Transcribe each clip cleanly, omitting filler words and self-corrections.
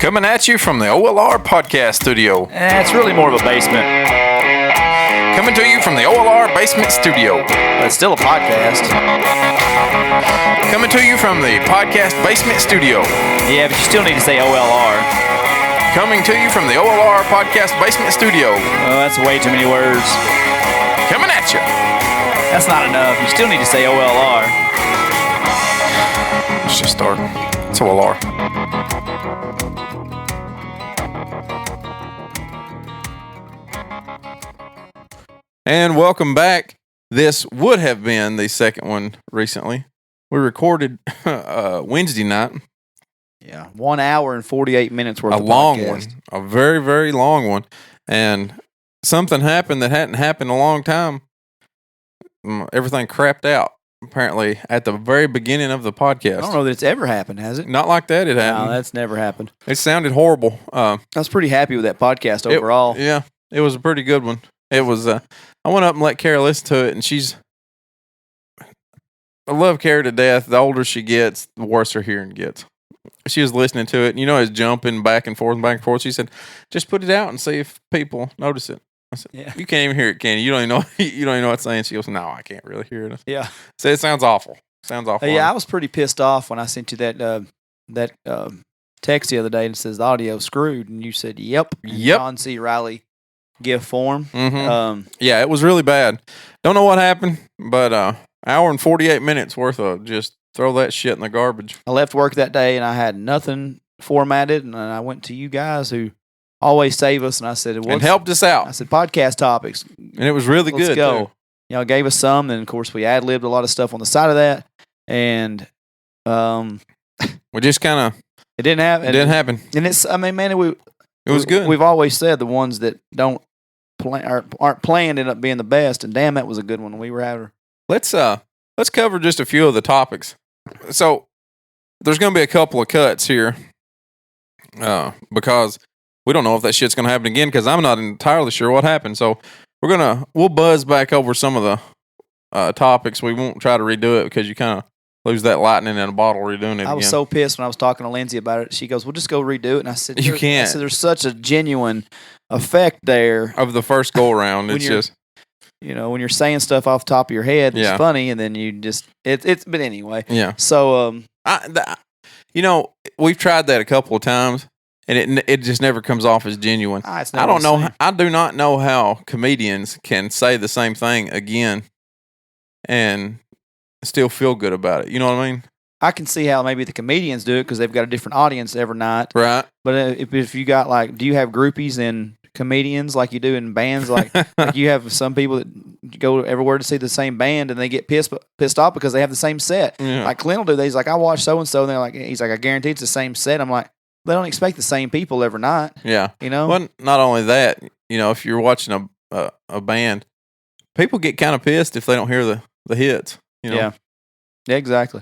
Coming at you from the OLR podcast studio. It's really more of a basement. Coming to you from the OLR basement studio. But it's still a podcast. Coming to you from the podcast basement studio. Yeah, but you still need to say OLR. Coming to you from the OLR podcast basement studio. Oh, that's way too many words. Coming at you. That's not enough. You still need to say OLR. Let's just start. It's OLR. And welcome back. This would have been the second one recently. We recorded Wednesday night. Yeah, 1 hour and 48 minutes worth of long podcast. one. A very, very long one. And something happened that hadn't happened in a long time. Everything crapped out, apparently, at the very beginning of the podcast. I don't know that it's ever happened, has it? Not like that, it happened. No, that's never happened. It sounded horrible. I was pretty happy with that podcast overall. Yeah, it was a pretty good one. It was, I went up and let Kara listen to it, and I love Kara to death. The older she gets, the worse her hearing gets. She was listening to it, and it's jumping back and forth and back and forth. She said, just put it out and see if people notice it. I said, yeah. You can't even hear it, can you? You don't even know, what it's saying. She goes, no, I can't really hear it. Yeah. So it sounds awful. Sounds awful. Yeah, I was pretty pissed off when I sent you that text the other day and it says the audio screwed, and you said, yep. John C. Riley GIF form. Mm-hmm. Yeah, it was really bad. Don't know what happened, but hour and 48 minutes worth of just throw that shit in the garbage. I left work that day and I had nothing formatted, and I went to you guys who always save us, and I said, and helped us out. I said, podcast topics. And it was really good. Let's go. Too. Gave us some, then of course we ad-libbed a lot of stuff on the side of that, and we just kind of it didn't happen. It didn't happen. And it's, I mean, man, it was good. We've always said the ones that don't aren't planned end up being the best, and damn, that was a good one. We were having. Let's cover just a few of the topics. So there's going to be a couple of cuts here, because we don't know if that shit's going to happen again, because I'm not entirely sure what happened. So we'll buzz back over some of the topics. We won't try to redo it because you kind of lose that lightning in a bottle redoing it again. I was so pissed when I was talking to Lindsay about it. She goes, "Well, just go redo it." And I said, "You can't." I said, "There's such a genuine effect there of the first go around. It's just." When you're saying stuff off the top of your head, it's funny, and then you just but anyway. Yeah. So we've tried that a couple of times, and it just never comes off as genuine. I don't know. I do not know how comedians can say the same thing again and still feel good about it. You know what I mean? I can see how maybe the comedians do it because they've got a different audience every night. Right. But if you got do you have groupies in comedians like you do in bands? Like you have some people that go everywhere to see the same band and they get pissed off because they have the same set. Yeah. Like Clint will do that. He's like, I watch so and so, and he's like, I guarantee it's the same set. I'm like, they don't expect the same people every night. Yeah. Well, not only that, if you're watching a band, people get kind of pissed if they don't hear the hits. Yeah, exactly.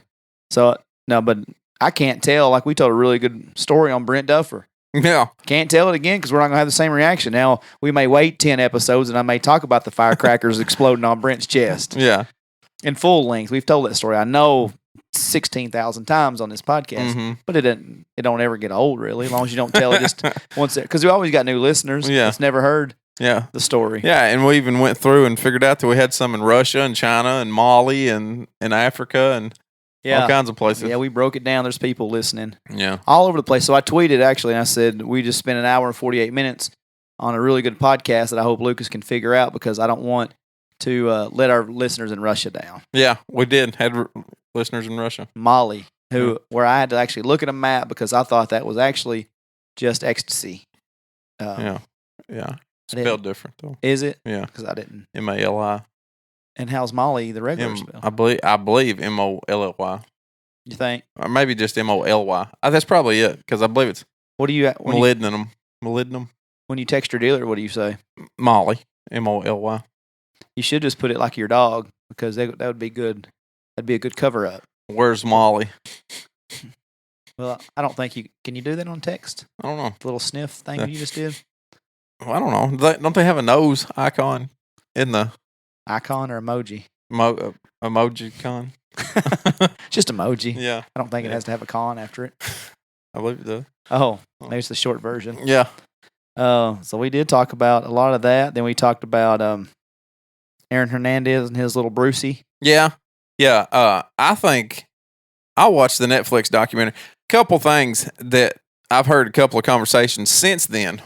So no, but I can't tell. Like we told a really good story on Brent Duffer. Yeah. Can't tell it again because we're not going to have the same reaction. Now, we may wait 10 episodes and I may talk about the firecrackers exploding on Brent's chest. Yeah. In full length. We've told that story, I know, 16,000 times on this podcast, but it don't ever get old, really, as long as you don't tell it just once. Because we always got new listeners that's never heard the story. Yeah, and we even went through and figured out that we had some in Russia and China and Mali and Africa and all kinds of places. Yeah, we broke it down. There's people listening. Yeah. All over the place. So I tweeted, actually, and I said, we just spent an hour and 48 minutes on a really good podcast that I hope Lucas can figure out because I don't want to let our listeners in Russia down. Yeah, we did. Had listeners in Russia. Mali, where I had to actually look at a map because I thought that was actually just ecstasy. Yeah. Spelled different, though. Is it? Yeah. Because I didn't. Mali. And how's Molly the regular spell? I believe Molly. You think? Or maybe just Moly. That's probably it because I believe it's. What do you? Molybdenum. When you text your dealer, what do you say? Molly. Moly. You should just put it like your dog because that would be good. That'd be a good cover up. Where's Molly? Well, I don't think you can. You do that on text? I don't know. The little sniff thing you just did. Well, I don't know. Don't they have a nose icon in the icon or emoji? Emoji con. Just emoji. Yeah. I don't think it has to have a con after it. I believe it does. Oh, maybe it's the short version. Yeah. So we did talk about a lot of that. Then we talked about Aaron Hernandez and his little Brucey. Yeah. Yeah. I think I watched the Netflix documentary. Couple things that I've heard a couple of conversations since then.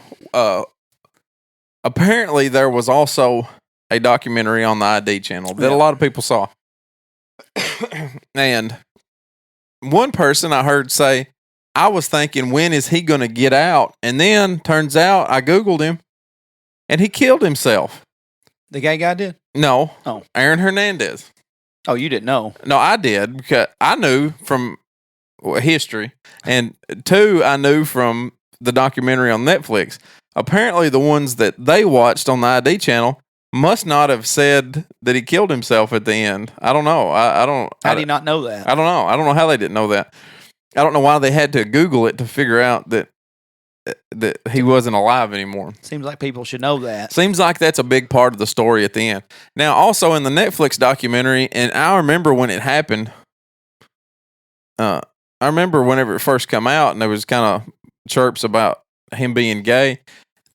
Apparently, there was also a documentary on the ID channel that a lot of people saw. And one person I heard say, I was thinking, when is he going to get out? And then turns out I Googled him and he killed himself. The gay guy did? No. Oh. Aaron Hernandez. Oh, you didn't know? No, I did because I knew from history. And two, I knew from the documentary on Netflix. Apparently, the ones that they watched on the ID channel must not have said that he killed himself at the end. I don't know. I don't. How do you not know that? I don't know. I don't know how they didn't know that. I don't know why they had to Google it to figure out that he wasn't alive anymore. Seems like people should know that. Seems like that's a big part of the story at the end. Now, also in the Netflix documentary, and I remember when it happened. I remember whenever it first come out, and there was kind of chirps about him being gay.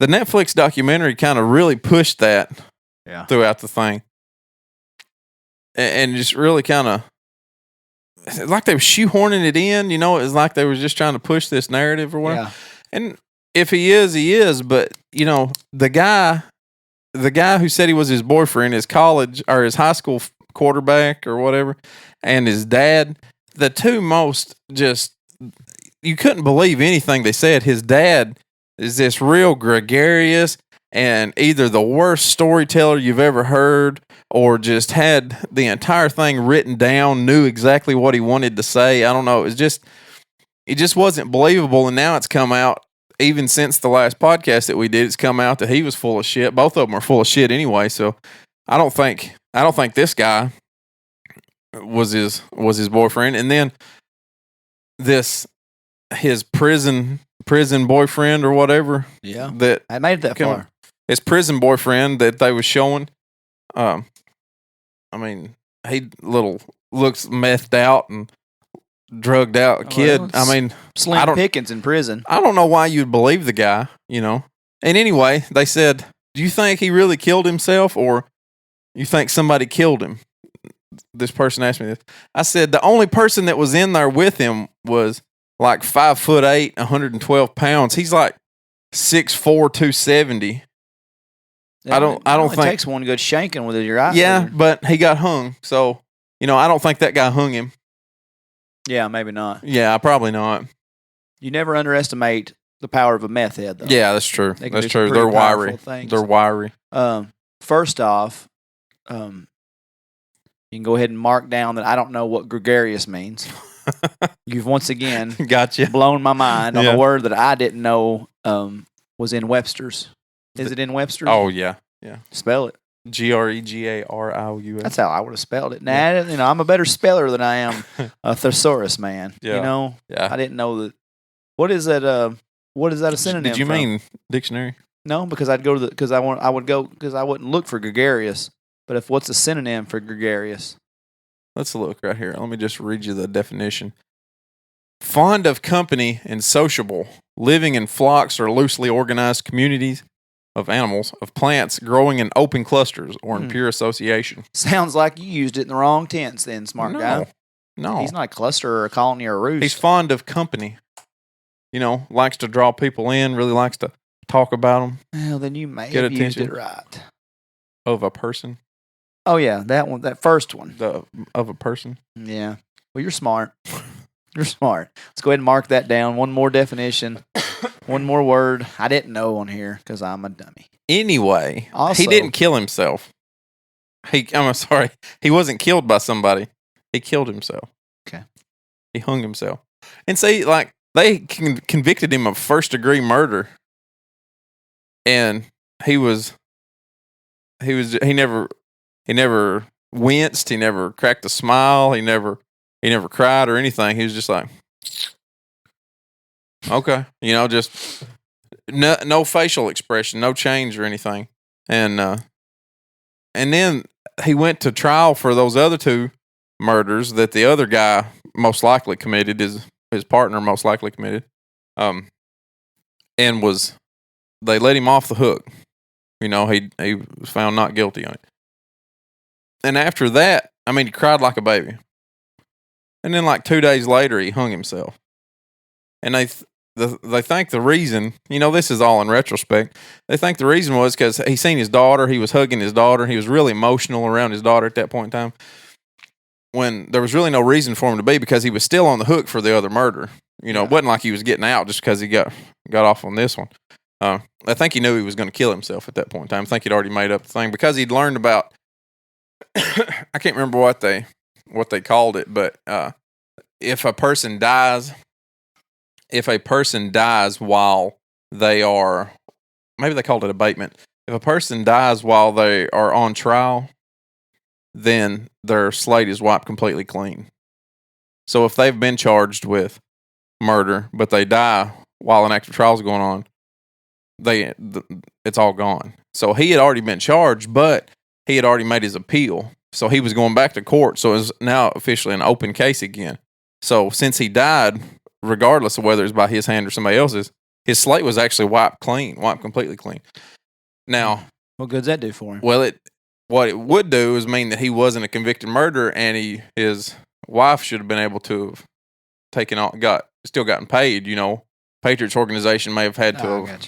The Netflix documentary kind of really pushed that throughout the thing, and just really kind of. Like they were shoehorning it in, it was like they were just trying to push this narrative or whatever. Yeah. And if he is, he is. But, the guy who said he was his boyfriend, his college or his high school quarterback or whatever, and his dad, the two most just, you couldn't believe anything they said. His dad is this real gregarious and either the worst storyteller you've ever heard or just had the entire thing written down, knew exactly what he wanted to say. I don't know. It just wasn't believable. And now it's come out, even since the last podcast that we did, it's come out that he was full of shit. Both of them are full of shit anyway. So I don't think this guy was his boyfriend. And then his prison boyfriend or whatever. Yeah. That I made that far. His prison boyfriend that they was showing. He looks methed out and drugged out kid. Slim pickings in prison. I don't know why you'd believe the guy, And anyway, they said, do you think he really killed himself or you think somebody killed him? This person asked me this. I said, the only person that was in there with him was like 5'8", 112 pounds. He's like 6'4", 270. I don't think it takes one good shanking with your eye. Yeah, but he got hung. So, I don't think that guy hung him. Yeah, maybe not. Yeah, probably not. You never underestimate the power of a meth head, though. Yeah, that's true. That's true. They're wiry. They're wiry. First off, you can go ahead and mark down that I don't know what gregarious means. You've once again blown my mind on a word that I didn't know was in Webster's. Is it in Webster's? Oh, yeah. Yeah. Spell it. Gregarous. That's how I would have spelled it. Now, I'm a better speller than I am a thesaurus man. Yeah. I didn't know that. What is that? What is that a synonym? Did you mean dictionary? No, because I'd go to because I wouldn't look for gregarious. But what's a synonym for gregarious? Let's look right here. Let me just read you the definition. Fond of company and sociable, living in flocks or loosely organized communities of animals, of plants growing in open clusters or in pure association. Sounds like you used it in the wrong tense then, smart guy. No. He's not a cluster or a colony or a roost. He's fond of company. Likes to draw people in, really likes to talk about them. Well, then you may have used it right. Of a person? Oh, yeah, that one, that first one. Of a person? Yeah. Well, you're smart. You're smart. Let's go ahead and mark that down. One more definition. One more word I didn't know on here because I'm a dummy. Anyway, also, he didn't kill himself. I'm sorry. He wasn't killed by somebody. He killed himself. Okay. He hung himself. And see, they convicted him of first-degree murder. And he never winced. He never cracked a smile. He never cried or anything. He was just like, okay, just no facial expression, no change or anything. And then he went to trial for those other two murders that the other guy most likely committed, his partner most likely committed. And they let him off the hook. He was found not guilty on it. And after that, he cried like a baby. And then, like 2 days later, he hung himself. And they think the reason, this is all in retrospect. They think the reason was because he seen his daughter. He was hugging his daughter. He was really emotional around his daughter at that point in time. When there was really no reason for him to be, because he was still on the hook for the other murder. It wasn't like he was getting out just because he got off on this one. I think he knew he was going to kill himself at that point in time. I think he'd already made up the thing because he'd learned about. I can't remember what they called it, but if a person dies while they are, maybe they called it abatement. If a person dies while they are on trial, then their slate is wiped completely clean. So if they've been charged with murder, but they die while an active trial is going on, it's all gone. So he had already been charged, but he had already made his appeal. So he was going back to court. So it was now officially an open case again. So since he died, regardless of whether it's by his hand or somebody else's, his slate was actually wiped completely clean. Now, what good does that do for him? Well, what it would do is mean that he wasn't a convicted murderer, and his wife should have been able to have still gotten paid. Patriots organization may have had to have,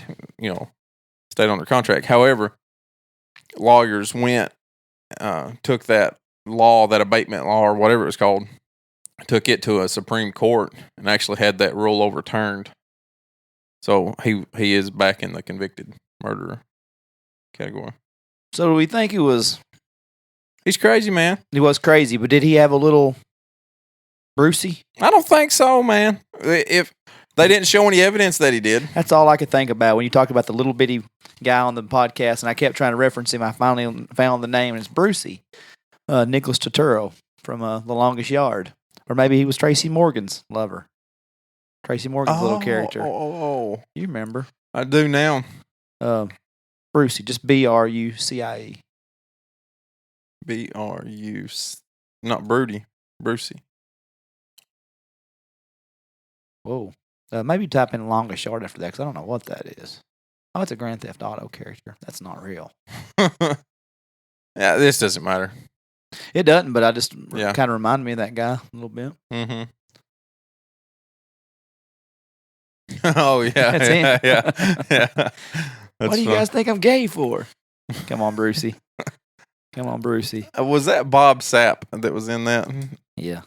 stayed on their contract. However, lawyers took that law, that abatement law or whatever it's called, took it to a Supreme Court and actually had that rule overturned. So he is back in the convicted murderer category. So do we think He's crazy, man. He was crazy, but did he have a little Brucey? I don't think so, man. If they didn't show any evidence that he did. That's all I could think about when you talked about the little bitty guy on the podcast, and I kept trying to reference him. I finally found the name, and it's Brucey. Nicholas Turturro from The Longest Yard. Or maybe he was Tracy Morgan's lover. Tracy Morgan's little character. Oh. You remember. I do now. Brucey, just Brucie. Not Broody. Brucey. Whoa. Maybe type in Longest Yard after that, because I don't know what that is. Oh, it's a Grand Theft Auto character. That's not real. Yeah, this doesn't matter. It doesn't, but I just kind of reminded me of that guy a little bit. Mm-hmm. Oh, yeah. That's him. Yeah. What do you guys think I'm gay for? Come on, Brucey. Was that Bob Sapp that was in that? Yeah.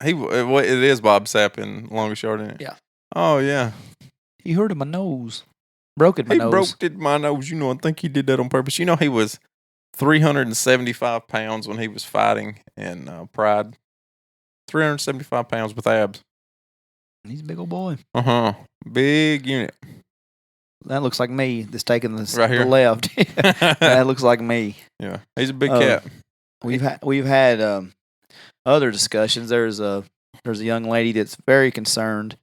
It is Bob Sapp in Longest Yard, isn't it? Yeah. Oh, yeah. He hurted my nose. Broke my nose. He broke my nose. I think he did that on purpose. He was 375 pounds when he was fighting in Pride. 375 pounds with abs. He's a big old boy. Uh-huh. Big unit. That looks like me that's taking right here. The left. That looks like me. Yeah. He's a big cat. We've had other discussions. There's a young lady that's very concerned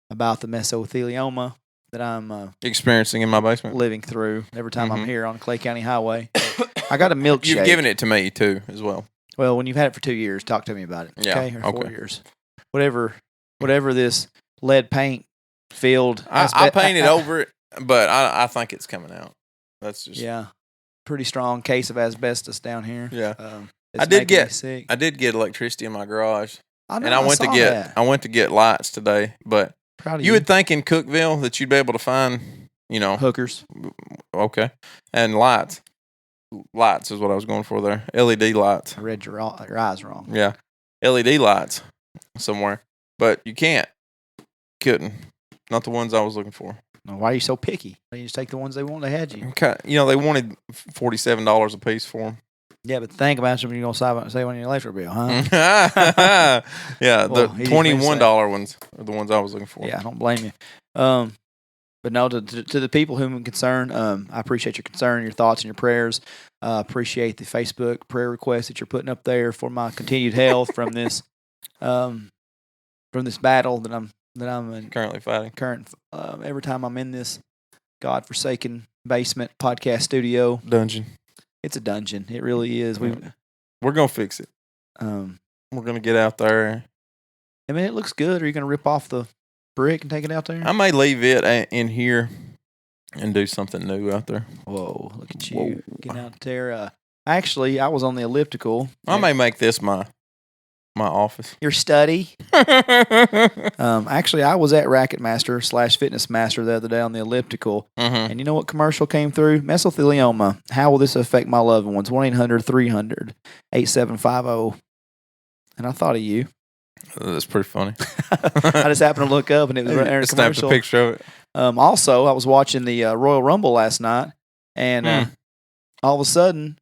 about the mesothelioma that I'm experiencing in my basement, living through every time I'm here on Clay County Highway. I got a milkshake. You've given it to me too, as well. Well, when you've had it for 2 years, talk to me about it. Yeah. Okay, or 4 years, whatever this lead paint filled. I painted over it, but I think it's coming out. That's just pretty strong case of asbestos down here. Yeah, I did get electricity in my garage. I went to get lights today, but you would think in Cookeville that you'd be able to find, hookers. Okay. And lights. Lights is what I was going for there. LED lights. I read your eyes wrong. Yeah. LED lights somewhere. But you couldn't. Not the ones I was looking for. Why are you so picky? Why don't you just take the ones they want? They had you. Okay. They wanted $47 a piece for them. Yeah, but think about something you're going to save on your electric bill, huh? Yeah, the $21 ones are the ones I was looking for. Yeah, I don't blame you. But no, to the people whom I'm concerned, I appreciate your concern, your thoughts, and your prayers. Appreciate the Facebook prayer requests that you're putting up there for my continued health from this battle that I'm currently fighting. Every time I'm in this godforsaken basement podcast studio dungeon. It's a dungeon. It really is. We're gonna fix it. We're gonna get out there. I mean, it looks good. Are you gonna rip off the brick and take it out there? I may leave it in here and do something new out there. Whoa, look at you. Getting out there. Actually, I was on the elliptical. I may make this my office. Your study? Actually, I was at Racketmaster / Fitness Master the other day on the elliptical. And you know what commercial came through? Mesothelioma. How will this affect my loved ones? 1-800-300-8750. And I thought of you. That's pretty funny. I just happened to look up and it was right there in a commercial. Snapped a picture of it. Also, I was watching the Royal Rumble last night, and all of a sudden,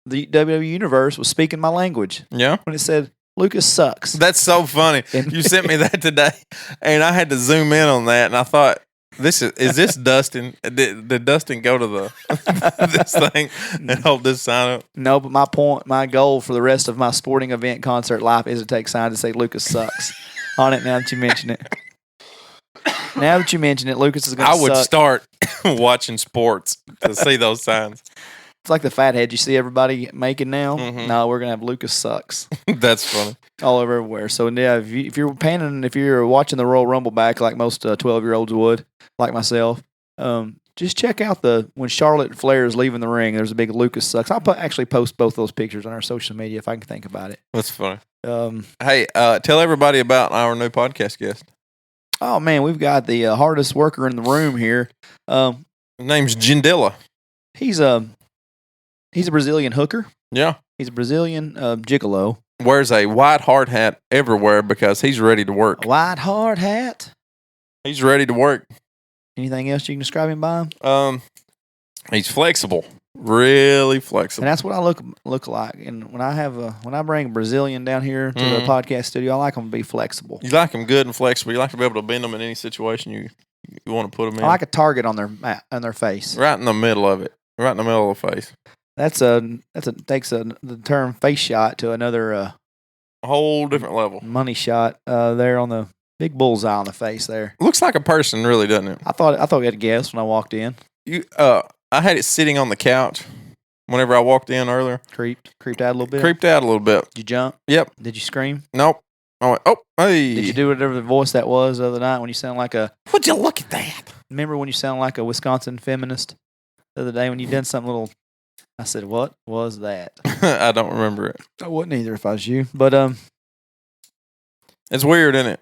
the WWE Universe was speaking my language. Yeah. When it said, Lucas sucks. That's so funny. You sent me that today, and I had to zoom in on that, and I thought, is this Dustin? Did Dustin go to this thing and hold this sign up? No, but my goal for the rest of my sporting event concert life is to take signs to say Lucas sucks on it now that you mention it. Now that you mention it, Lucas is going to suck. I would start watching sports to see those signs. It's like the fathead you see everybody making now. No, we're going to have Lucas sucks. That's funny. All over everywhere. So, yeah, if you're watching the Royal Rumble back like most 12-year-olds would, like myself, just check out when Charlotte Flair is leaving the ring. There's a big Lucas sucks. I'll actually post both those pictures on our social media if I can think about it. That's funny. Hey, tell everybody about our new podcast guest. Oh, man, we've got the hardest worker in the room here. His name's Jindilla. He's a Brazilian hooker. Yeah. He's a Brazilian gigolo. Wears a white hard hat everywhere because he's ready to work. A white hard hat? He's ready to work. Anything else you can describe him by? He's flexible. Really flexible. And that's what I look like. And when I bring a Brazilian down here to the podcast studio, I like them to be flexible. You like them good and flexible. You like to be able to bend them in any situation you want to put them in. I like a target on their face. Right in the middle of it. Right in the middle of the face. Takes the term face shot to another a whole different level. Money shot there on the big bullseye on the face there. Looks like a person, really, doesn't it? I thought we had a guess when I walked in. I had it sitting on the couch whenever I walked in earlier. Creeped out a little bit. Creeped out a little bit. Did you jump? Yep. Did you scream? Nope. I went, oh, hey. Did you do whatever the voice that was the other night when you sound like a... Would you look at that? Remember when you sound like a Wisconsin feminist the other day when you done something little... I said, what was that? I don't remember it. I wouldn't either if I was you. But it's weird, isn't it?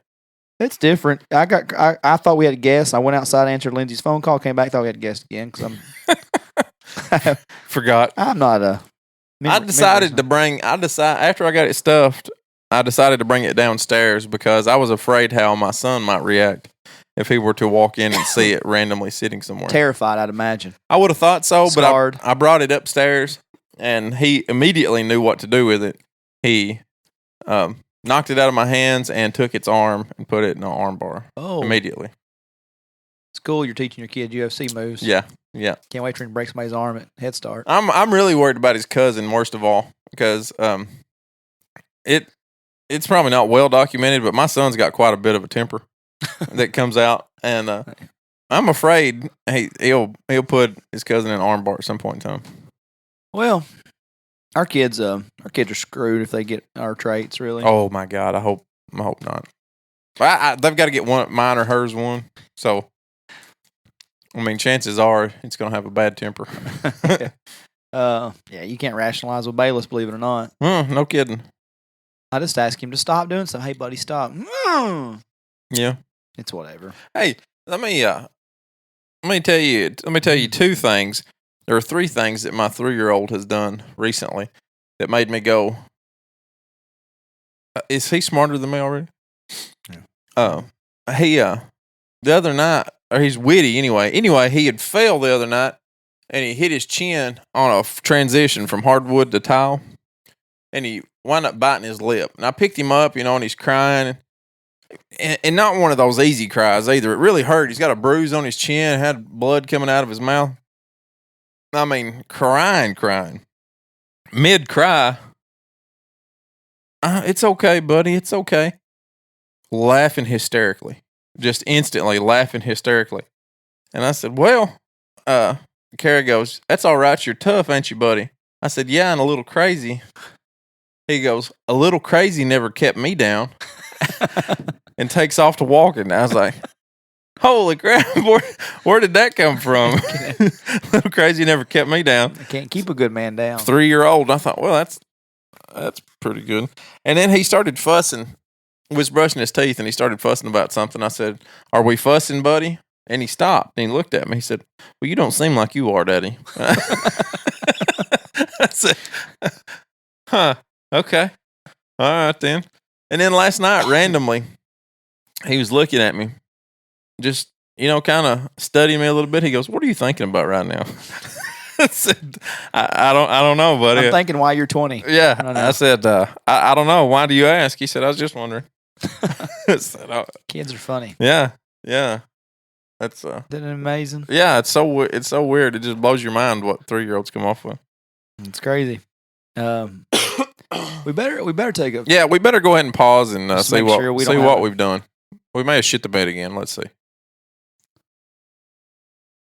It's different. I thought we had a guest. I went outside, answered Lindsay's phone call, came back, thought we had a guest again because I'm... Forgot. I'm not a... After I got it stuffed, I decided to bring it downstairs because I was afraid how my son might react if he were to walk in and see it randomly sitting somewhere. Terrified, I'd imagine. I would have thought so, Scarred. But I brought it upstairs, and he immediately knew what to do with it. He knocked it out of my hands and took its arm and put it in an arm bar. Oh. Immediately. It's cool you're teaching your kid UFC moves. Yeah. Can't wait for him to break somebody's arm at Head Start. I'm really worried about his cousin, worst of all, because it's probably not well documented, but my son's got quite a bit of a temper that comes out, and I'm afraid he'll put his cousin in an arm bar at some point in time. Well, our kids are screwed if they get our traits. Really. Oh my God! I hope not. They've got to get mine or hers one. So, I mean, chances are it's going to have a bad temper. Yeah, you can't rationalize with Bayless, believe it or not. No kidding. I just asked him to stop doing something. Hey, buddy, stop. Yeah, it's whatever. Hey, let me tell you two things. There are three things that my 3-year-old has done recently that made me go, is he smarter than me already? Yeah. The other night, or he's witty anyway. Anyway, he had fell the other night, and he hit his chin on a transition from hardwood to tile, and he wound up biting his lip. And I picked him up, and he's crying, and not one of those easy cries either. It really hurt. He's got a bruise on his chin, had blood coming out of his mouth. I mean, crying. Mid-cry. It's okay, buddy. It's okay. Laughing hysterically. Just instantly laughing hysterically. And I said, well, Kara goes, that's all right. You're tough, ain't you, buddy? I said, yeah, and a little crazy. He goes, a little crazy never kept me down. and takes off to walking. I was like, holy crap, where did that come from? Little crazy never kept me down. I can't keep a good man down. 3-year-old. I thought, well, that's pretty good. And then he started fussing. Was brushing his teeth, and he started fussing about something. I said, are we fussing, buddy? And he stopped, and he looked at me. He said, well, you don't seem like you are, Daddy. I said, huh, okay. All right, then. And then last night, randomly, he was looking at me, just, kind of studying me a little bit. He goes, what are you thinking about right now? I said, I don't know, buddy. I'm thinking why you're 20. Yeah. I said, I don't know. Why do you ask? He said, I was just wondering. Kids are funny. Yeah. That's Isn't it amazing? Yeah, it's so weird. It just blows your mind what 3-year-olds come off with. It's crazy. We better take a we better go ahead and pause and see what we've done. We may have shit the bed again. Let's see.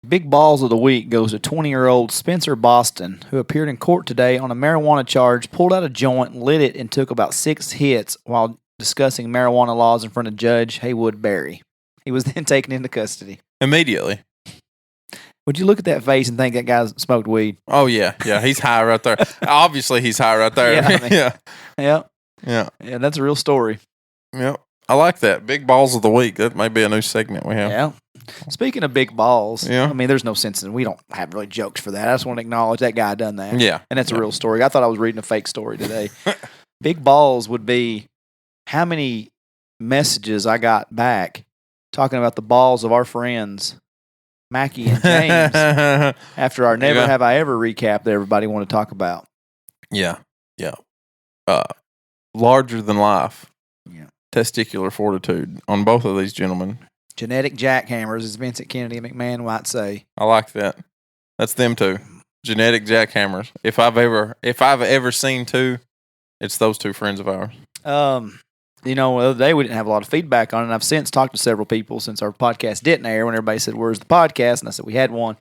Big balls of the week goes to 20-year-old Spencer Boston, who appeared in court today on a marijuana charge, pulled out a joint, lit it, and took about 6 hits while discussing marijuana laws in front of Judge Haywood Berry. He was then taken into custody. Immediately. Would you look at that face and think that guy smoked weed? Oh, yeah. Yeah, he's high right there. Obviously, he's high right there. Yeah. Yeah, that's a real story. Yeah. I like that. Big balls of the week. That may be a new segment we have. Yeah. Speaking of big balls, I mean, there's no sense in we don't have really jokes for that. I just want to acknowledge that guy done that. Yeah. And that's a real story. I thought I was reading a fake story today. Big balls would be how many messages I got back talking about the balls of our friends, Mackie and James, after our Never Have I Ever recap that everybody want to talk about. Yeah. Larger than life. Yeah. Testicular fortitude on both of these gentlemen. Genetic jackhammers, as Vincent Kennedy McMahon might say. I like that. That's them two. Genetic jackhammers. If I've ever seen two, it's those two friends of ours. The other day we didn't have a lot of feedback on it. And I've since talked to several people since our podcast didn't air when everybody said, where's the podcast? And I said, we had one.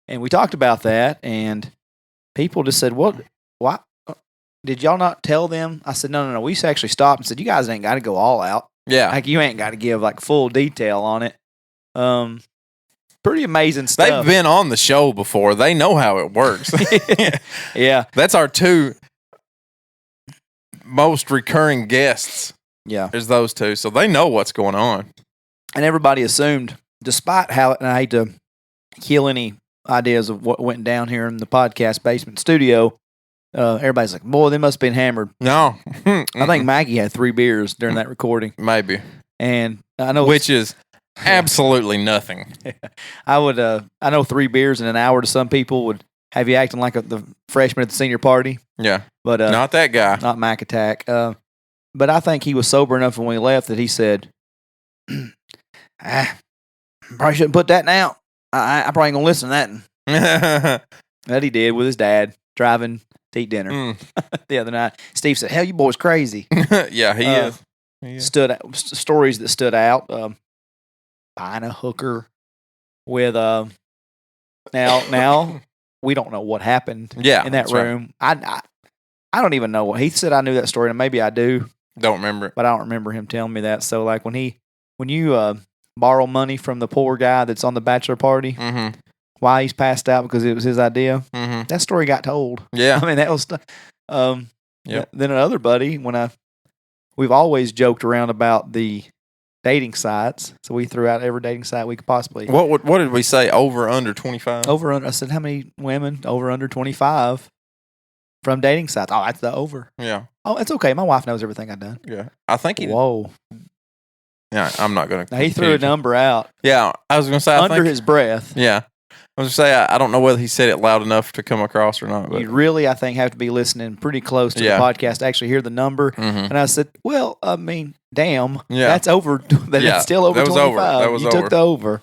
And we talked about that, and people just said, what? Why? Did y'all not tell them? I said, no. We actually stopped and said, you guys ain't got to go all out. Yeah. Like, you ain't got to give, full detail on it. Pretty amazing stuff. They've been on the show before. They know how it works. Yeah. That's our two most recurring guests. Yeah. There's those two. So they know what's going on. And everybody assumed, despite how, and I hate to kill any ideas of what went down here in the podcast basement studio, everybody's like, boy, they must have been hammered. No. I think Maggie had 3 beers during that recording. Maybe. And I know. Which is absolutely nothing. I know 3 beers in an hour to some people would have you acting like the freshman at the senior party. Yeah. But not that guy. Not Mac Attack. But I think he was sober enough when we left that he said, probably shouldn't put that now. I probably ain't going to listen to that. That he did with his dad driving to eat dinner the other night. Steve said, hell, you boys crazy. Yeah, he is. Stories that stood out. Buying a hooker with now we don't know what happened in that room. Right. I don't even know what he said. I knew that story, and maybe I do. Don't remember it. But I don't remember him telling me that. So like when you borrow money from the poor guy that's on the bachelor party, why he's passed out because it was his idea, that story got told. Yeah. I mean, that was then another buddy, we've always joked around about the dating sites. So we threw out every dating site we could possibly. What did we say? Over, under 25? Over, under. I said, how many women over, under 25 from dating sites? Oh, that's the over. Yeah. Oh, it's okay. My wife knows everything I've done. Yeah. I think he. Whoa. Yeah, I'm not going to. He threw a number out. Yeah. I was going to say. Under his breath. Yeah. I was going to say, I don't know whether he said it loud enough to come across or not. But. You really, I think, have to be listening pretty close to the podcast to actually hear the number. And I said, well, I mean, damn. Yeah. That's over. It's still over 25. That was over. You took the over.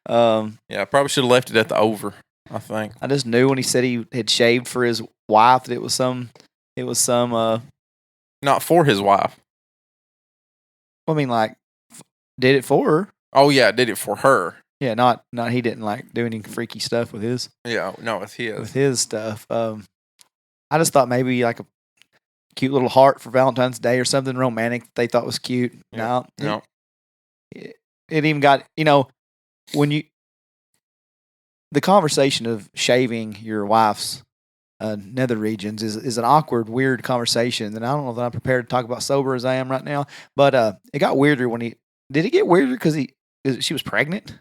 Yeah, I probably should have left it at the over, I think. I just knew when he said he had shaved for his wife that it was some not for his wife. I mean, did it for her. Oh, yeah, did it for her. Yeah, not he didn't do any freaky stuff with his. Yeah, no, with his. With his stuff. I just thought maybe a cute little heart for Valentine's Day or something romantic they thought was cute. Yeah. No. it even got, when the conversation of shaving your wife's nether regions is an awkward, weird conversation. And I don't know that I'm prepared to talk about sober as I am right now. But it got weirder when did it get weirder because she was pregnant?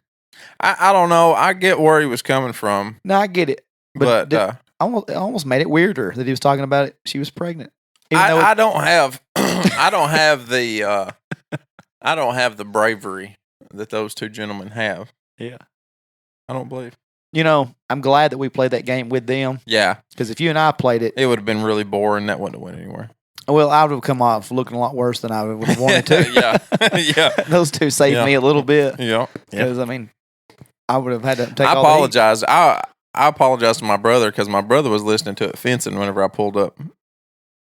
I don't know. I get where he was coming from. No, I get it. But it almost made it weirder that he was talking about it. She was pregnant. I don't have I don't have the bravery that those two gentlemen have. Yeah. I don't believe. I'm glad that we played that game with them. Yeah. Because if you and I played it, it would have been really boring. That wouldn't have went anywhere. Well, I would have come off looking a lot worse than I would have wanted to. Yeah. Those two saved me a little bit. Yeah. Because, I would have had to take I apologize. I apologize to my brother because my brother was listening to it fencing whenever I pulled up.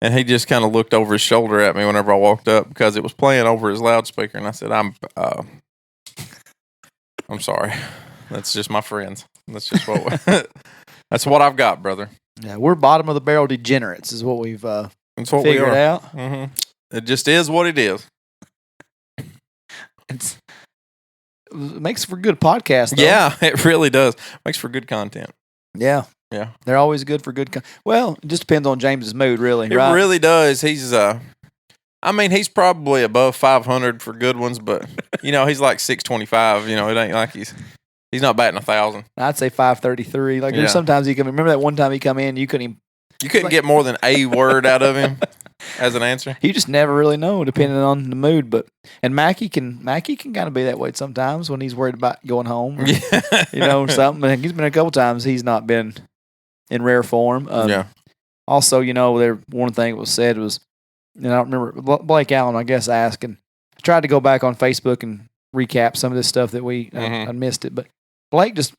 And he just kind of looked over his shoulder at me whenever I walked up because it was playing over his loudspeaker. And I said, I'm sorry. That's just my friends. That's just that's what I've got, brother. Yeah, we're bottom of the barrel degenerates is what we've figured out. Mm-hmm. It just is what it is. It makes for good podcast, though. Yeah, it really does. Makes for good content. Yeah. Yeah. They're always good for good well, it just depends on James's mood, really. It really does. He's he's probably above 500 for good ones, but he's like 625. It ain't like he's not batting 1,000. I'd say 533. Like there's sometimes he remember that one time he come in, you couldn't get more than a word out of him as an answer. You just never really know, depending on the mood. And Mackie can kind of be that way sometimes when he's worried about going home, or, something. And he's been a couple times he's not been in rare form. Also, one thing that was said was, I don't remember, Blake Allen, I guess, asked, and I tried to go back on Facebook and recap some of this stuff that I missed it, but Blake just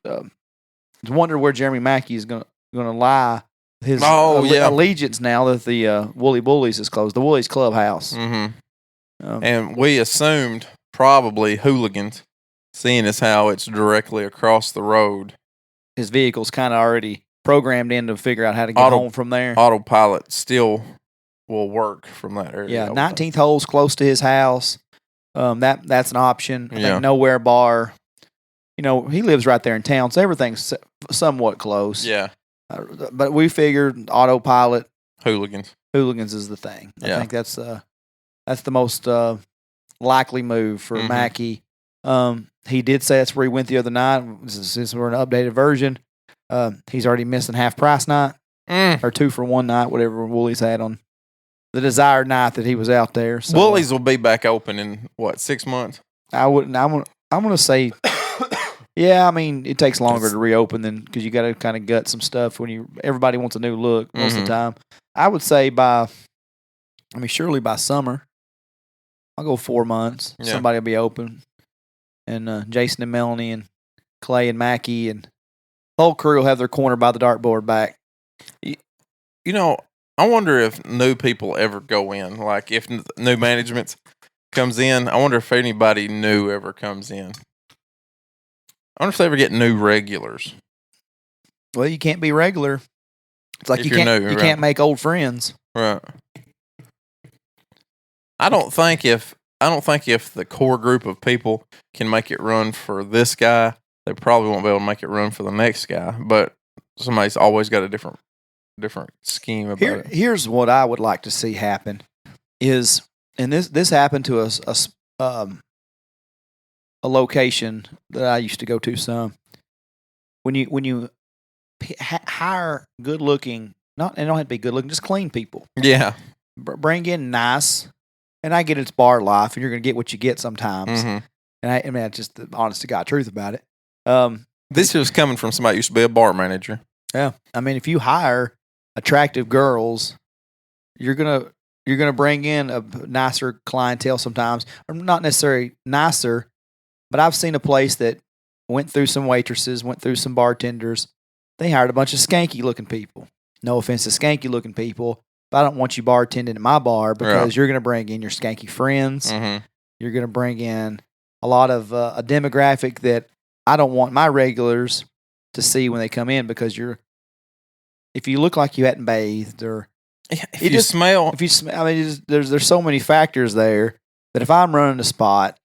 wondered where Jeremy Mackie is going to lie his allegiance now that the Woolly Bullies is closed, the Woolies Clubhouse. Mm-hmm. And we assumed probably hooligans, seeing as how it's directly across the road. His vehicle's kind of already programmed in to figure out how to get home from there. Autopilot still will work from that area. Yeah, 19th hole's close to his house. That's an option. I think Nowhere Bar. He lives right there in town, so everything's somewhat close. Yeah. But we figured autopilot. Hooligans is the thing. I think that's the most likely move for Mackie. He did say that's where he went the other night. Since we're an updated version, he's already missing half price night or 2 for 1 night, whatever Woolies had on the desired night that he was out there. So, Woolies will be back open in 6 months? I'm gonna say. Yeah, it takes longer to reopen because you got to kind of gut some stuff everybody wants a new look most of the time. I would say surely by summer, I'll go 4 months. Yeah. Somebody will be open, and Jason and Melanie and Clay and Mackie and the whole crew will have their corner by the dartboard back. I wonder if new people ever go in. Like if new management comes in, I wonder if anybody new ever comes in. I wonder if they ever get new regulars. Well, you can't be regular. It's like you can't make old friends. Right. I don't think if the core group of people can make it run for this guy, they probably won't be able to make it run for the next guy. But somebody's always got a different scheme about it. Here's what I would like to see happen is, and this happened to a location that I used to go to some. When you hire good looking, it don't have to be good looking, just clean people. Yeah. Bring in nice, and I get it's bar life, and you're going to get what you get sometimes. Mm-hmm. And that's just the honest to God truth about it. This was coming from somebody who used to be a bar manager. Yeah. If you hire attractive girls, you're gonna bring in a nicer clientele sometimes, or not necessarily nicer. But I've seen a place that went through some waitresses, went through some bartenders. They hired a bunch of skanky-looking people. No offense to skanky-looking people, but I don't want you bartending at my bar because you're going to bring in your skanky friends. Mm-hmm. You're going to bring in a lot of a demographic that I don't want my regulars to see when they come in because if you look like you hadn't bathed or if you smell. There's so many factors there that if I'm running a spot,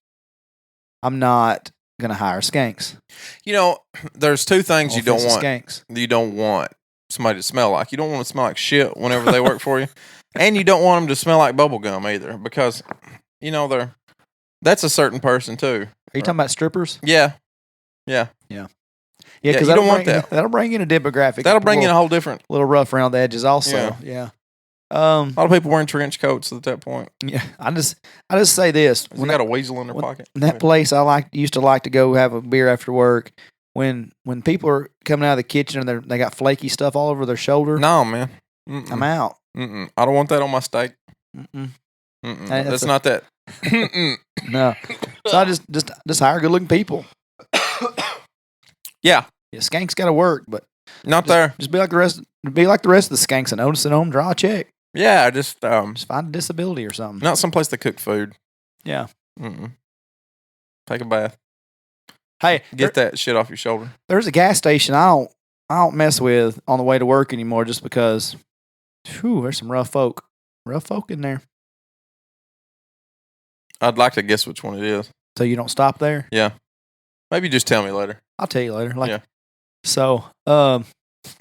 I'm not going to hire skanks. You know, there's two things you don't want. Skanks. You don't want somebody to smell like. You don't want to smell like shit whenever they work for you. And you don't want them to smell like bubble gum either because, you know, that's a certain person too. Are you talking about strippers? Yeah. Yeah, because you don't want that. That'll bring in a demographic. That'll bring in a whole different. Little rough around the edges also. Yeah. A lot of people wearing trench coats at that point. Yeah, I just say this: when they got a weasel in their pocket. That place used to like to go have a beer after work. When people are coming out of the kitchen and they got flaky stuff all over their shoulder. No, man, I'm out. I don't want that on my steak. That's not that. No, so I just hire good looking people. Yeah, skanks got to work, but not there. Just be like the rest. Be like the rest of the skanks and notice at home, draw a check. Yeah, just find a disability or something. Not someplace they cook food. Yeah. Take a bath. Hey, get that shit off your shoulder. There's a gas station I don't mess with on the way to work anymore, just because. There's some rough folk in there. I'd like to guess which one it is. So you don't stop there? Yeah. Maybe just tell me later. I'll tell you later. So,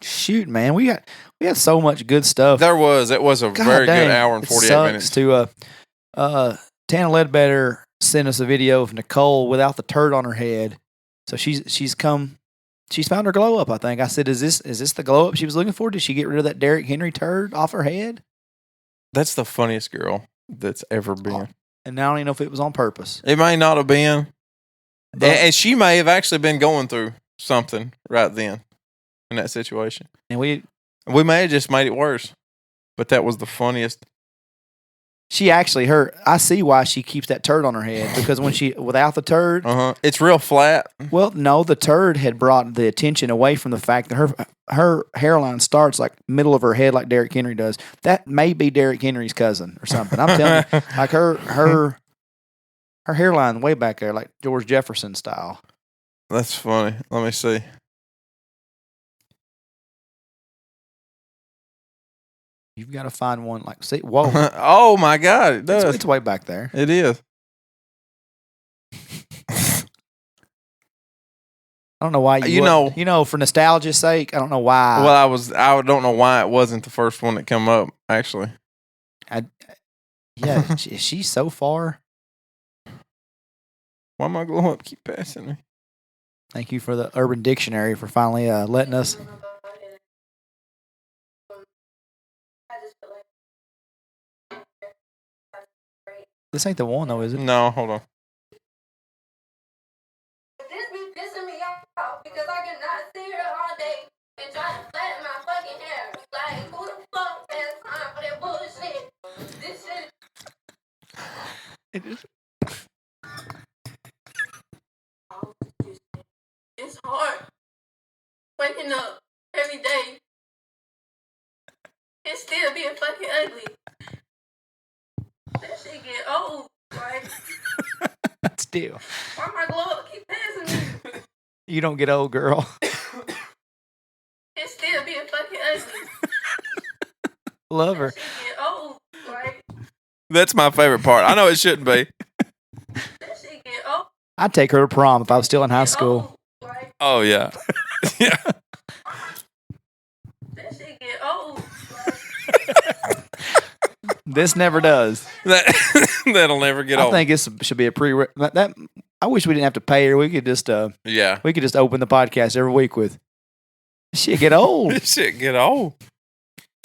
shoot, man, we had so much good stuff. It was a very good hour and 48 minutes. Tana Ledbetter sent us a video of Nicole without the turd on her head. So she's found her glow up. I think I said, is this the glow up she was looking for? Did she get rid of that Derrick Henry turd off her head? That's the funniest girl that's ever been. And I don't even know if it was on purpose. It may not have been, and she may have actually been going through something right then in that situation. And we may have just made it worse. But that was the funniest. She actually I see why she keeps that turd on her head, because when without the turd, it's real flat. Well, no, the turd had brought the attention away from the fact that her hairline starts like middle of her head, like Derrick Henry does. That may be Derrick Henry's cousin or something. I'm telling you, like her hairline way back there, like George Jefferson style. That's funny. Let me see. You've got to find one like, see, whoa. Oh my God, it does. It's way back there. It is. I don't know why for nostalgia's sake, I don't know why. Well, I don't know why it wasn't the first one that come up, actually. Is she so far? Why am I glowing up? Keep passing me. Thank you for the Urban Dictionary for finally letting us. This ain't the one, though, is it? No, hold on. This be pissing me off because I cannot sit here all day and try to flatten my fucking hair. Like, who the fuck has time for that bullshit? This shit. It is. It's hard waking up every day and still being fucking ugly. That shit get old. Like, still. Why my glow up keep passing me? You don't get old, girl. And still being fucking ugly. Love her. That shit get old. Like, that's my favorite part. I know it shouldn't be. That shit get old. I'd take her to prom if I was still in high school. Like, oh yeah. Yeah. That shit get old. This never does. That'll never get old. I think this should be a that. I wish we didn't have to pay her. We could just we could just open the podcast every week with shit get old. Shit get old.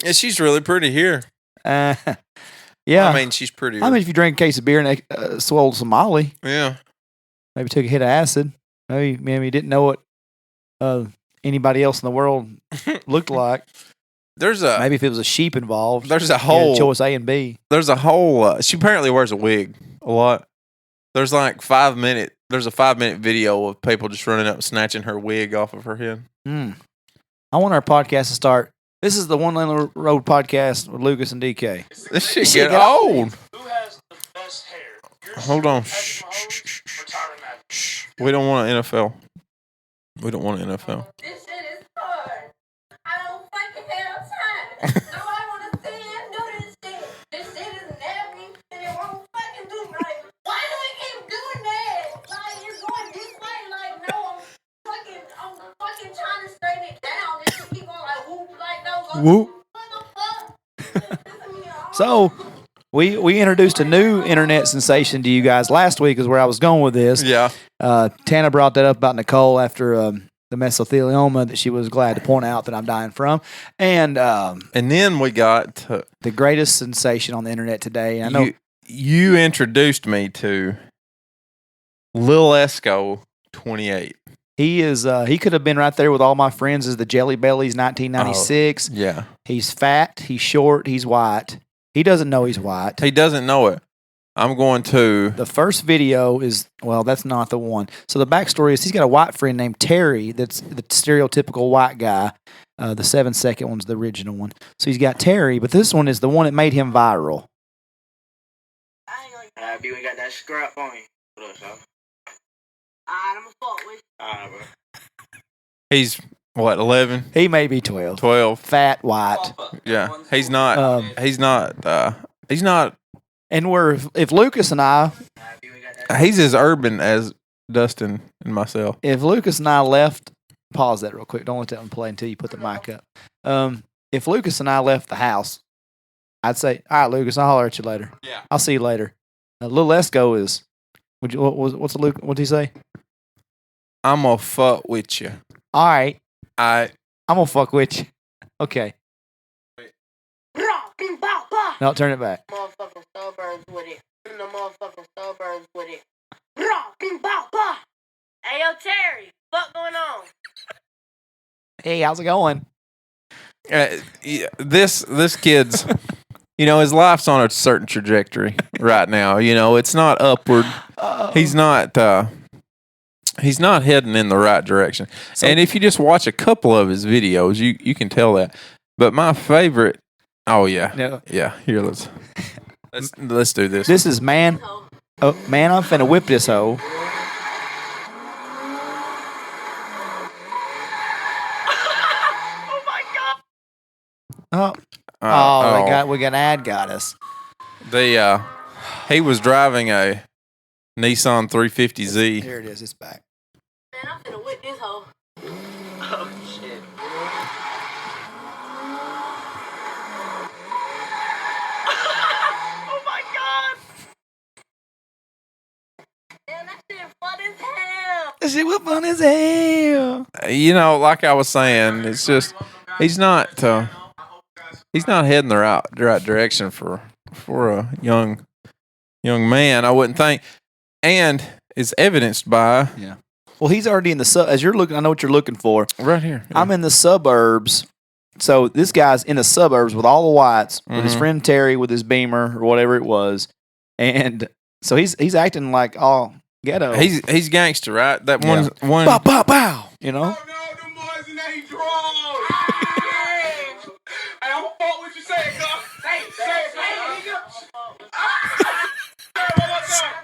Yeah, she's really pretty here. Yeah, I mean she's pretty. I mean, if you drink a case of beer and swallowed some Molly, yeah, maybe took a hit of acid, maybe you didn't know what anybody else in the world looked like. Maybe if it was a sheep involved. There's a whole choice A and B. There's a whole. She apparently wears a wig a lot. There's like 5 minute. There's a 5-minute video of people just running up and snatching her wig off of her head. I want our podcast to start. This is the One Lane Road podcast with Lucas and DK. This shit get old. Who has the best hair? Hold on. Shh. We don't want an NFL. We don't want an NFL. This shit is hard. I don't fucking have time. Nobody want to sit and do this shit. This shit is nappy and it won't fucking do right. Why do we keep doing that? Like, it's Whoop. So, we introduced a new internet sensation to you guys last week is where I was going with this. Yeah. Tana brought that up about Nicole after the mesothelioma that she was glad to point out that I'm dying from. And then we got the greatest sensation on the internet today. I know you introduced me to Lil Esco 28. He is. He could have been right there with all my friends as the Jelly Bellies 1996. Yeah. He's fat. He's short. He's white. He doesn't know he's white. He doesn't know it. I'm going to. The first video is, well, that's not the one. So the backstory is he's got a white friend named Terry that's the stereotypical white guy. The 7-second one's the original one. So he's got Terry, but this one is the one that made him viral. B, we got that scrap on you. What up, y'all? I'm a fuck with you. Bro. He's, what, 11? He may be 12. 12. Fat, white. Yeah. He's not. He's not. And if Lucas and I. He's as urban as Dustin and myself. If Lucas and I left. Pause that real quick. Don't let that one play until you put the mic up. If Lucas and I left the house, I'd say, all right, Lucas, I'll holler at you later. Yeah. I'll see you later. Lil Esco is. What's what'd he say? I'm gonna fuck with you. All right. I'm gonna fuck with you. Okay. No, turn it back. Motherfucking suburbs with it. The motherfucking suburbs with it. Hey, yo, Terry, what going on? Hey, how's it going? This kid's, his life's on a certain trajectory right now. It's not upward. He's not heading in the right direction. And if you just watch a couple of his videos, you can tell that. But my favorite, yeah. Here, let's do this. This is man. Oh man, I'm finna whip this hoe. Oh, we got an ad got us. He was driving a Nissan 350Z. Here it is. It's back. Man, I'm finna whip this hoe. Oh shit. Oh my god. Man, that shit fun as hell. That shit was fun as hell. Like I was saying, it's just he's not heading the right direction for a young man, I wouldn't think. And it's evidenced by Well, he's already in the as you're looking. I know what you're looking for. Right here. Yeah. I'm in the suburbs. So this guy's in the suburbs with all the whites, with his friend Terry, with his Beamer or whatever it was, and so he's acting like all ghetto. He's gangster, right? That one. Bow, bow, bow. Oh no, them boys and they draws. Hey, I'm gonna fuck what you say, cuz. Say it, nigga. One more time.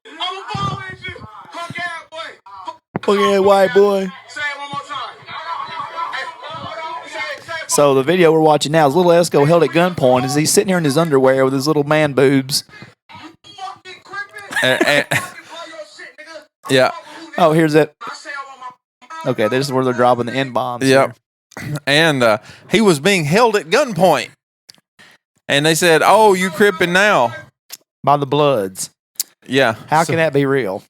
I'm gonna fuck with you. Punk ass boy. Fuck yeah, white boy. Say it one more time. Say it. So the video we're watching now is Lil Esco held at gunpoint as he's sitting here in his underwear with his little man boobs. Fucking crippin'. Yeah. Oh, here's it. Okay, this is where they're dropping the N-bombs. Yep. And he was being held at gunpoint. And they said, "Oh, you crippin' now." By the Bloods. Yeah. How can that be real?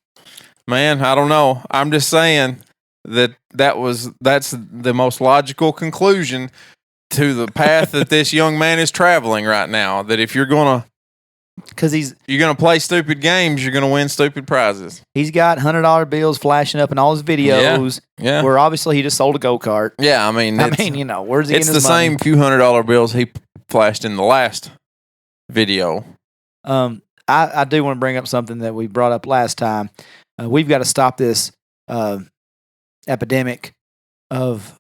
Man, I don't know. I'm just saying that's the most logical conclusion to the path that this young man is traveling right now. That if you're gonna play stupid games, you're gonna win stupid prizes. He's got $100 bills flashing up in all his videos. Yeah. Where obviously he just sold a go-kart. Yeah, I mean, where's he getting his money? It's the same few $100 bills he flashed in the last video. I do want to bring up something that we brought up last time. We've got to stop this epidemic of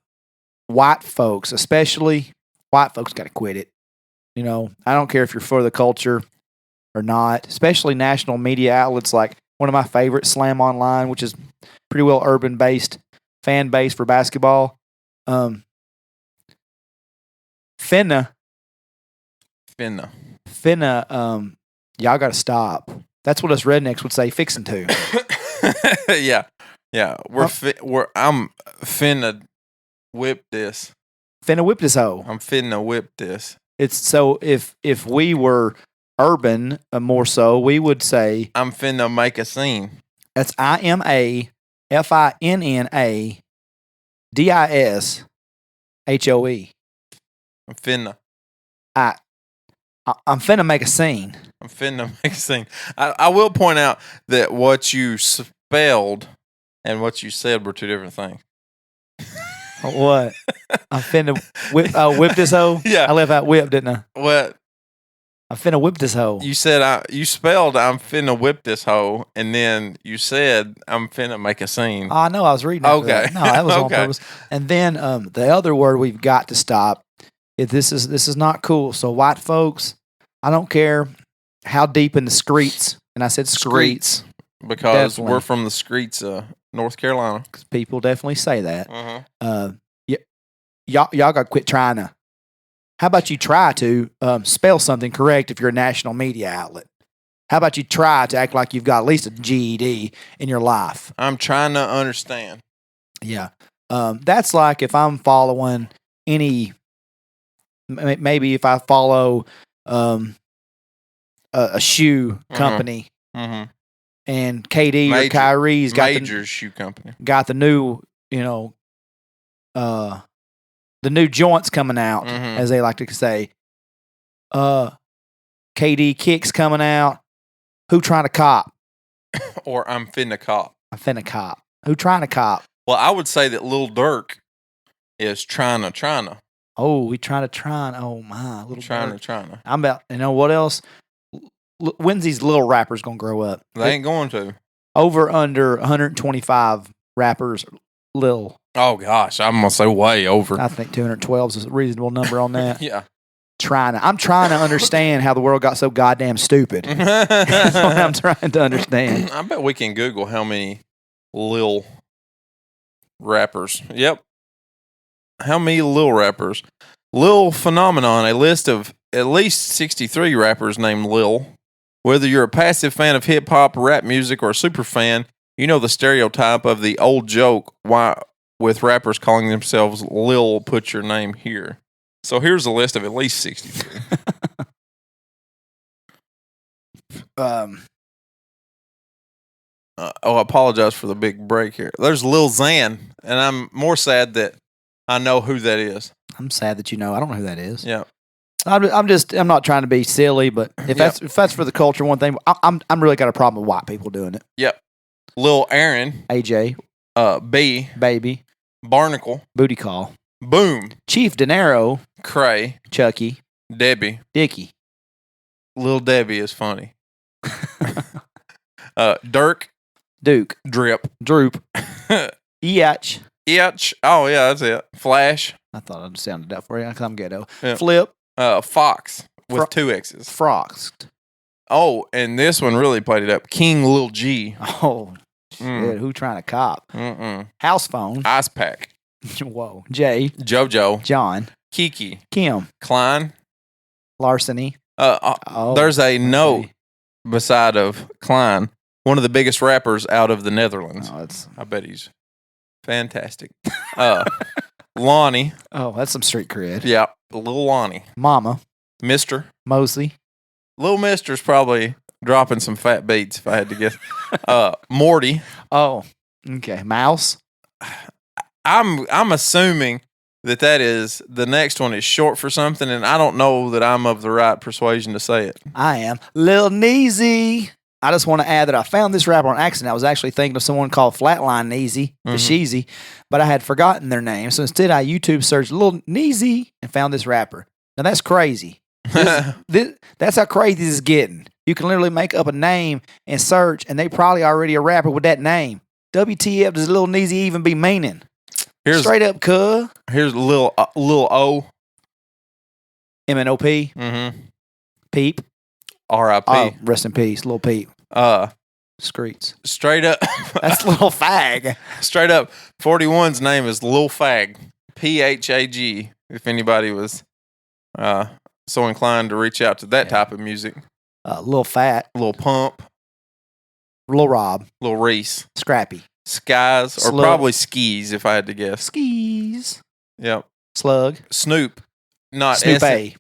white folks, especially white folks got to quit it. I don't care if you're for the culture or not, especially national media outlets like one of my favorites, Slam Online, which is pretty well urban-based fan base for basketball. Finna, y'all got to stop. That's what us rednecks would say, fixing to. Yeah. I'm finna whip this. Finna whip this hoe. I'm finna whip this. It's so if we were urban more so, we would say I'm finna make a scene. That's IMAFINNADISHOE. I'm finna. I'm finna make a scene. I'm finna make a scene. I will point out that what you spelled and what you said were two different things. What? I'm finna whip this hoe? Yeah. I left out whip, didn't I? What? I'm finna whip this hoe. You said you spelled I'm finna whip this hoe, and then you said I'm finna make a scene. Oh, I know. I was reading Okay. that. No, that was on purpose. And then the other word we've got to stop. This is not cool. So white folks, I don't care how deep in the streets, and I said streets. Because we're from the streets of North Carolina. People definitely say that. Uh-huh. Y'all got to quit trying to. How about you try to spell something correct if you're a national media outlet? How about you try to act like you've got at least a GED in your life? I'm trying to understand. Yeah. That's like if I'm following any, maybe if I follow a shoe company and KD or Kyrie's got shoe company. Got the new, the new joints coming out, as they like to say. KD kicks coming out. Who trying to cop? Or I'm finna cop. I'm finna cop. Who trying to cop? Well, I would say that Lil Durk is trying to. Oh, we trying to. Oh my, little trying to. I'm about. You know what else? When's these little rappers gonna grow up? They ain't going to. Over under 125 rappers. Lil. Oh gosh, I'm gonna say way over. I think 212 is a reasonable number on that. Yeah. I'm trying to understand how the world got so goddamn stupid. That's what I'm trying to understand. I bet we can Google how many Lil rappers. Yep. How many Lil rappers? Lil Phenomenon, a list of at least 63 rappers named Lil. Whether you're a passive fan of hip hop, rap music, or a super fan, you know the stereotype of the old joke with rappers calling themselves Lil, put your name here. So here's a list of at least 63. I apologize for the big break here. There's Lil Xan, and I'm more sad that I know who that is. I'm sad that you know. I don't know who that is. Yeah. I'm not trying to be silly, but if that's for the culture, one thing, I'm really got a problem with white people doing it. Yep. Lil Aaron. AJ. B. Baby. Barnacle. Booty Call. Boom. Chief Dinero. Cray. Chucky. Debbie. Dickie. Lil Debbie is funny. Dirk. Duke. Drip. Droop. Each. Oh, yeah, that's it. Flash. I thought I'd sounded that for you because I'm ghetto. Yeah. Flip. Fox with two X's. Froxed. Oh, and this one really played it up. King Lil G. Oh, shit. Who trying to cop? House phone. Ice Pack. Whoa. Jay. JoJo. John. Kiki. Kim. Klein. Larceny. There's a note beside of Klein, one of the biggest rappers out of the Netherlands. I bet he's fantastic. Lonnie. Oh, that's some street cred. Yeah, Lil Lonnie. Mama. Mister. Mosley. Lil Mister's probably dropping some fat beats if I had to guess. Morty. Oh, okay. Mouse. I'm assuming that is the next one is short for something, and I don't know that I'm of the right persuasion to say it. I am. Lil Neezy. I just want to add that I found this rapper on accident. I was actually thinking of someone called Flatline Neezy, the Sheezy, but I had forgotten their name. So instead, I YouTube searched Lil Neezy and found this rapper. Now, that's crazy. That's how crazy this is getting. You can literally make up a name and search, and they probably already a rapper with that name. WTF does Lil Neezy even be meaning? Straight up, cuh. Here's Lil O. MNOP. Peep. R.I.P. Oh, rest in peace, Lil Peep. Screets. Straight up. That's Lil Fag. Straight up. 41's name is Lil Fag. Phag. If anybody was so inclined to reach out to that type of music. Lil Fat. Lil Pump. Lil Rob. Lil Reese. Scrappy. Skies. Or probably Skis, if I had to guess. Skis. Yep. Slug. Snoop. Not Snoop A.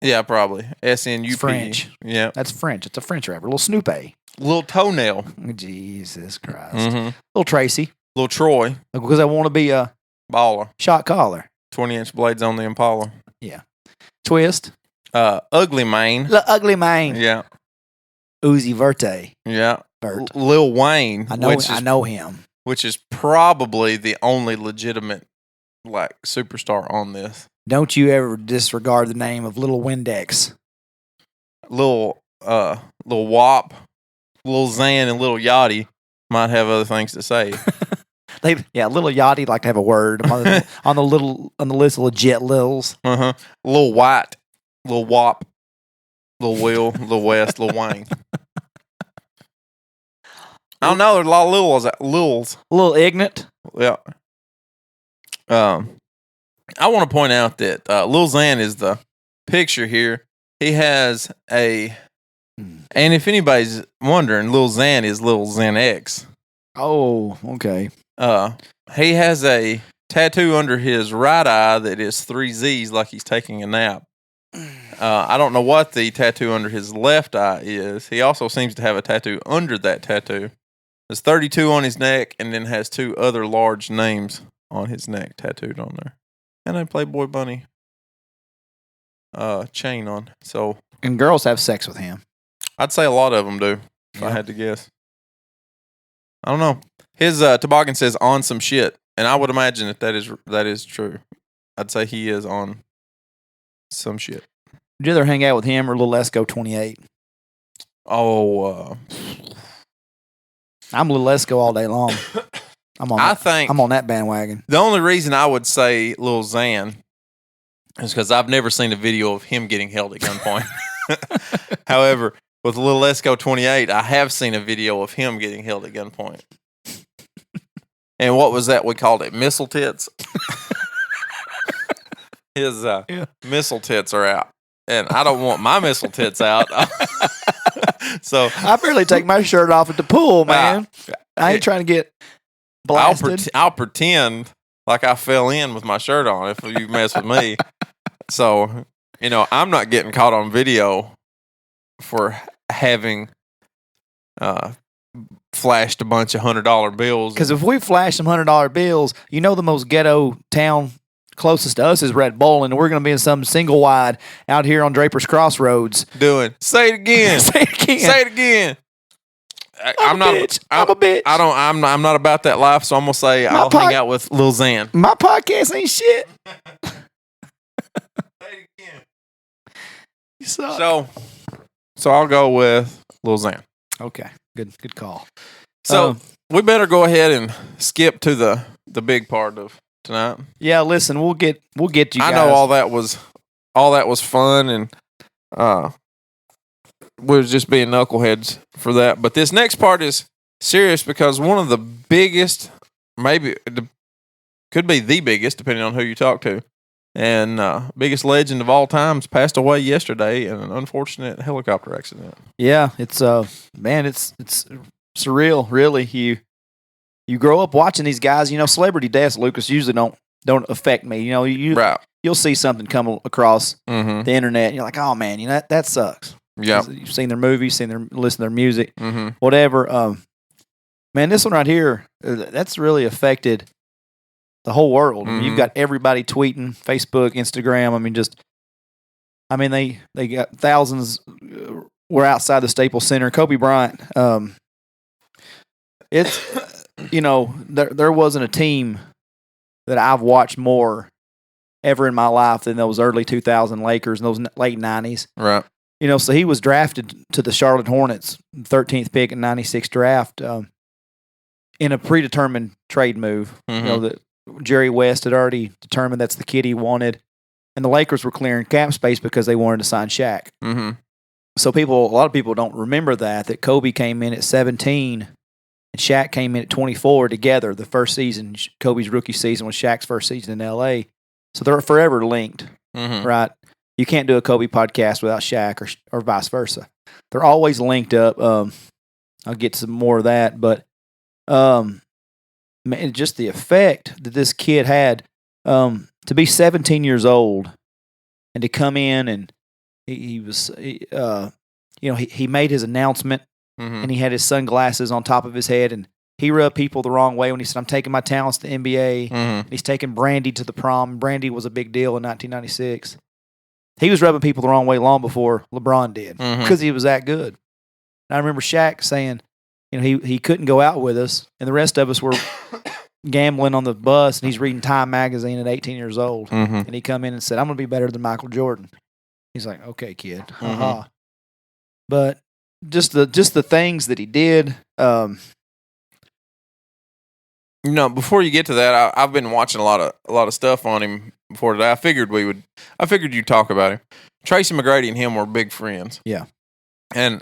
Yeah, probably. S-N-U-P. French. Yeah. That's French. It's a French rapper. Little Snoop A. Little Toenail. Jesus Christ. Mm-hmm. Little Tracy. Little Troy. Because I want to be a baller. Shot caller. 20-inch blades on the Impala. Yeah. Twist. Ugly Mane. Ugly Mane. Yeah. Uzi Verte. Yeah. Vert. Lil Wayne. I know him. Which is probably the only legitimate superstar on this. Don't you ever disregard the name of Little Windex. Lil Wop, Lil Xan, and Lil Yachty might have other things to say. Little Yachty like to have a word on the list of legit Lils. Lil White, Lil Wop, Lil Will, Lil West, Lil Wayne. I don't know. There's a lot of Lils. Lil Ignat. Yeah. I want to point out that Lil Xan is the picture here. He has and if anybody's wondering, Lil Xan is Lil Xan X. Oh, okay. He has a tattoo under his right eye that is 3 Z's like he's taking a nap. I don't know what the tattoo under his left eye is. He also seems to have a tattoo under that tattoo. There's 32 on his neck and then has 2 other large names on his neck tattooed on there. And a Playboy Bunny chain on. So, and girls have sex with him. I'd say a lot of them do, if I had to guess. I don't know. His toboggan says on some shit, and I would imagine that is true. I'd say he is on some shit. Would you rather hang out with him or Lil Esco 28? Oh, I'm Lil Esco all day long. I'm on that bandwagon. The only reason I would say Lil Xan is because I've never seen a video of him getting held at gunpoint. However, with Lil Esco 28, I have seen a video of him getting held at gunpoint. And what was that? We called it missile tits. His missile tits are out. And I don't want my missile tits out. So I barely take my shirt off at the pool, man. I ain't trying to get blasted. I'll pretend like I fell in with my shirt on if you mess with me. So, I'm not getting caught on video for having flashed a bunch of $100 bills. Because if we flash some $100 bills, the most ghetto town closest to us is Red Bull, and we're going to be in some single wide out here on Draper's Crossroads. Say it again. Say it again. Say it again. I'm a bitch. I'm not about that life, so I'm gonna say I'll hang out with Lil Xan. My podcast ain't shit. Say it again. You suck. So I'll go with Lil Xan. Okay, good call. So we better go ahead and skip to the big part of tonight. Yeah, listen, we'll get you guys. I know all that was fun, and we was just being knuckleheads for that. But this next part is serious because one of the biggest, could be the biggest, depending on who you talk to, and biggest legend of all times passed away yesterday in an unfortunate helicopter accident. Yeah, it's it's surreal, really. You grow up watching these guys. Celebrity deaths, Lucas, usually don't affect me. You'll see something come across the internet, and you're like, oh man, that sucks. Yeah, you've seen their movies, listen to their music, mm-hmm. whatever. Man, this one right here, that's really affected the whole world. Mm-hmm. You've got everybody tweeting, Facebook, Instagram. They got thousands were outside the Staples Center. Kobe Bryant. There wasn't a team that I've watched more ever in my life than those early 2000 Lakers and those late 90s. Right. So he was drafted to the Charlotte Hornets, 13th pick in '96 draft, in a predetermined trade move. Mm-hmm. That Jerry West had already determined that's the kid he wanted, and the Lakers were clearing cap space because they wanted to sign Shaq. Mm-hmm. So a lot of people don't remember that Kobe came in at 17 and Shaq came in at 24 together. The first season, Kobe's rookie season, was Shaq's first season in L.A. So they're forever linked, mm-hmm. right? You can't do a Kobe podcast without Shaq or vice versa. They're always linked up. I'll get some more of that, but man, just the effect that this kid had. to be 17 years old and to come in and he made his announcement and he had his sunglasses on top of his head and he rubbed people the wrong way when he said, I'm taking my talents to the NBA. He's taking Brandy to the prom. Brandy was a big deal in 1996. He was rubbing people the wrong way long before LeBron did because he was that good. And I remember Shaq saying, he couldn't go out with us, and the rest of us were gambling on the bus, and he's reading Time magazine at 18 years old. And he come in and said, I'm going to be better than Michael Jordan. He's like, okay, kid. But just the things that he did. Before you get to that, I've been watching a lot of stuff on him before today. I figured you'd talk about him. Tracy McGrady and him were big friends. Yeah. And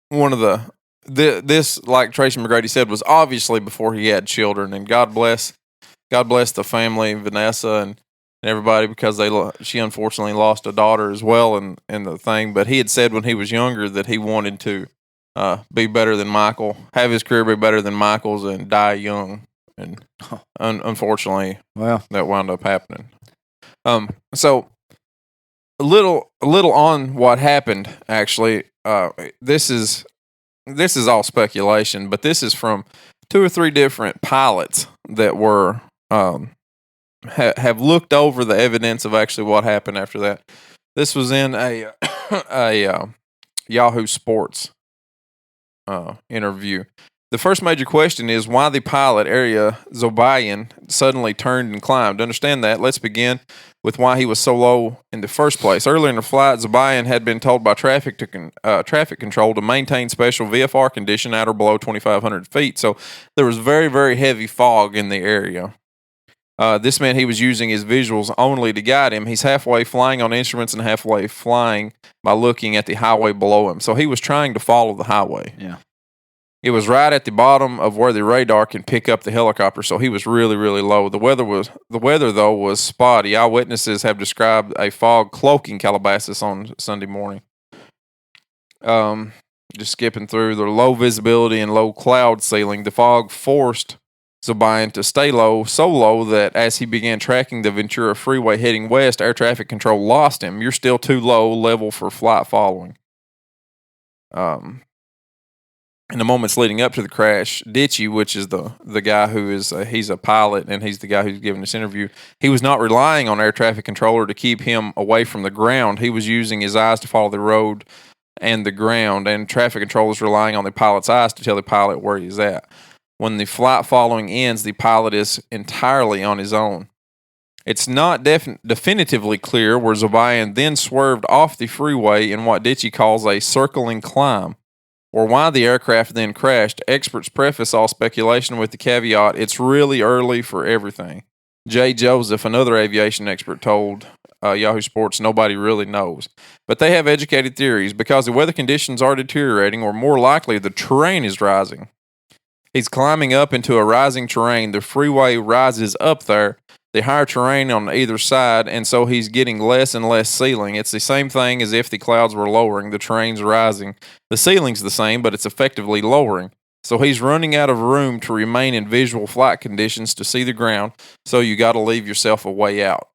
one of this, like Tracy McGrady said, was obviously before he had children. And God bless the family, Vanessa and everybody, because she unfortunately lost a daughter as well in the thing. But he had said when he was younger that he wanted to be better than Michael, have his career be better than Michael's, and die young. And unfortunately, that wound up happening. So a little on what happened. Actually, this is all speculation, but this is from 2 or 3 different pilots that were have looked over the evidence of actually what happened after that. This was in a Yahoo Sports interview. The first major question is why the pilot, Area Zobayan, suddenly turned and climbed. To understand that, let's begin with why he was so low in the first place. Earlier in the flight, Zobayan had been told by traffic control to maintain special VFR condition at or below 2,500 feet. So there was very, very heavy fog in the area. This meant he was using his visuals only to guide him. He's halfway flying on instruments and halfway flying by looking at the highway below him. So he was trying to follow the highway. Yeah. It was right at the bottom of where the radar can pick up the helicopter, so he was really, really low. The weather though was spotty. Eyewitnesses have described a fog cloaking Calabasas on Sunday morning. Just skipping through the low visibility and low cloud ceiling, the fog forced Zobayan to stay low, so low that as he began tracking the Ventura Freeway heading west, air traffic control lost him. You're still too low level for flight following. In the moments leading up to the crash, Ditchy, which is the guy who is he's a pilot and he's the guy who's giving this interview, he was not relying on air traffic controller to keep him away from the ground. He was using his eyes to follow the road and the ground, and traffic controllers relying on the pilot's eyes to tell the pilot where he's at. When the flight following ends, the pilot is entirely on his own. It's not definitively clear where Zobayan then swerved off the freeway in what Ditchy calls a circling climb, or why the aircraft then crashed. Experts preface all speculation with the caveat, it's really early for everything. Jay Joseph, another aviation expert, told Yahoo Sports, nobody really knows. But they have educated theories. Because the weather conditions are deteriorating, or more likely, the terrain is rising. He's climbing up into a rising terrain. The freeway rises up there, the higher terrain on either side, and so he's getting less and less ceiling. It's the same thing as if the clouds were lowering, the terrain's rising. The ceiling's the same, but it's effectively lowering. So he's running out of room to remain in visual flight conditions to see the ground, so you got to leave yourself a way out.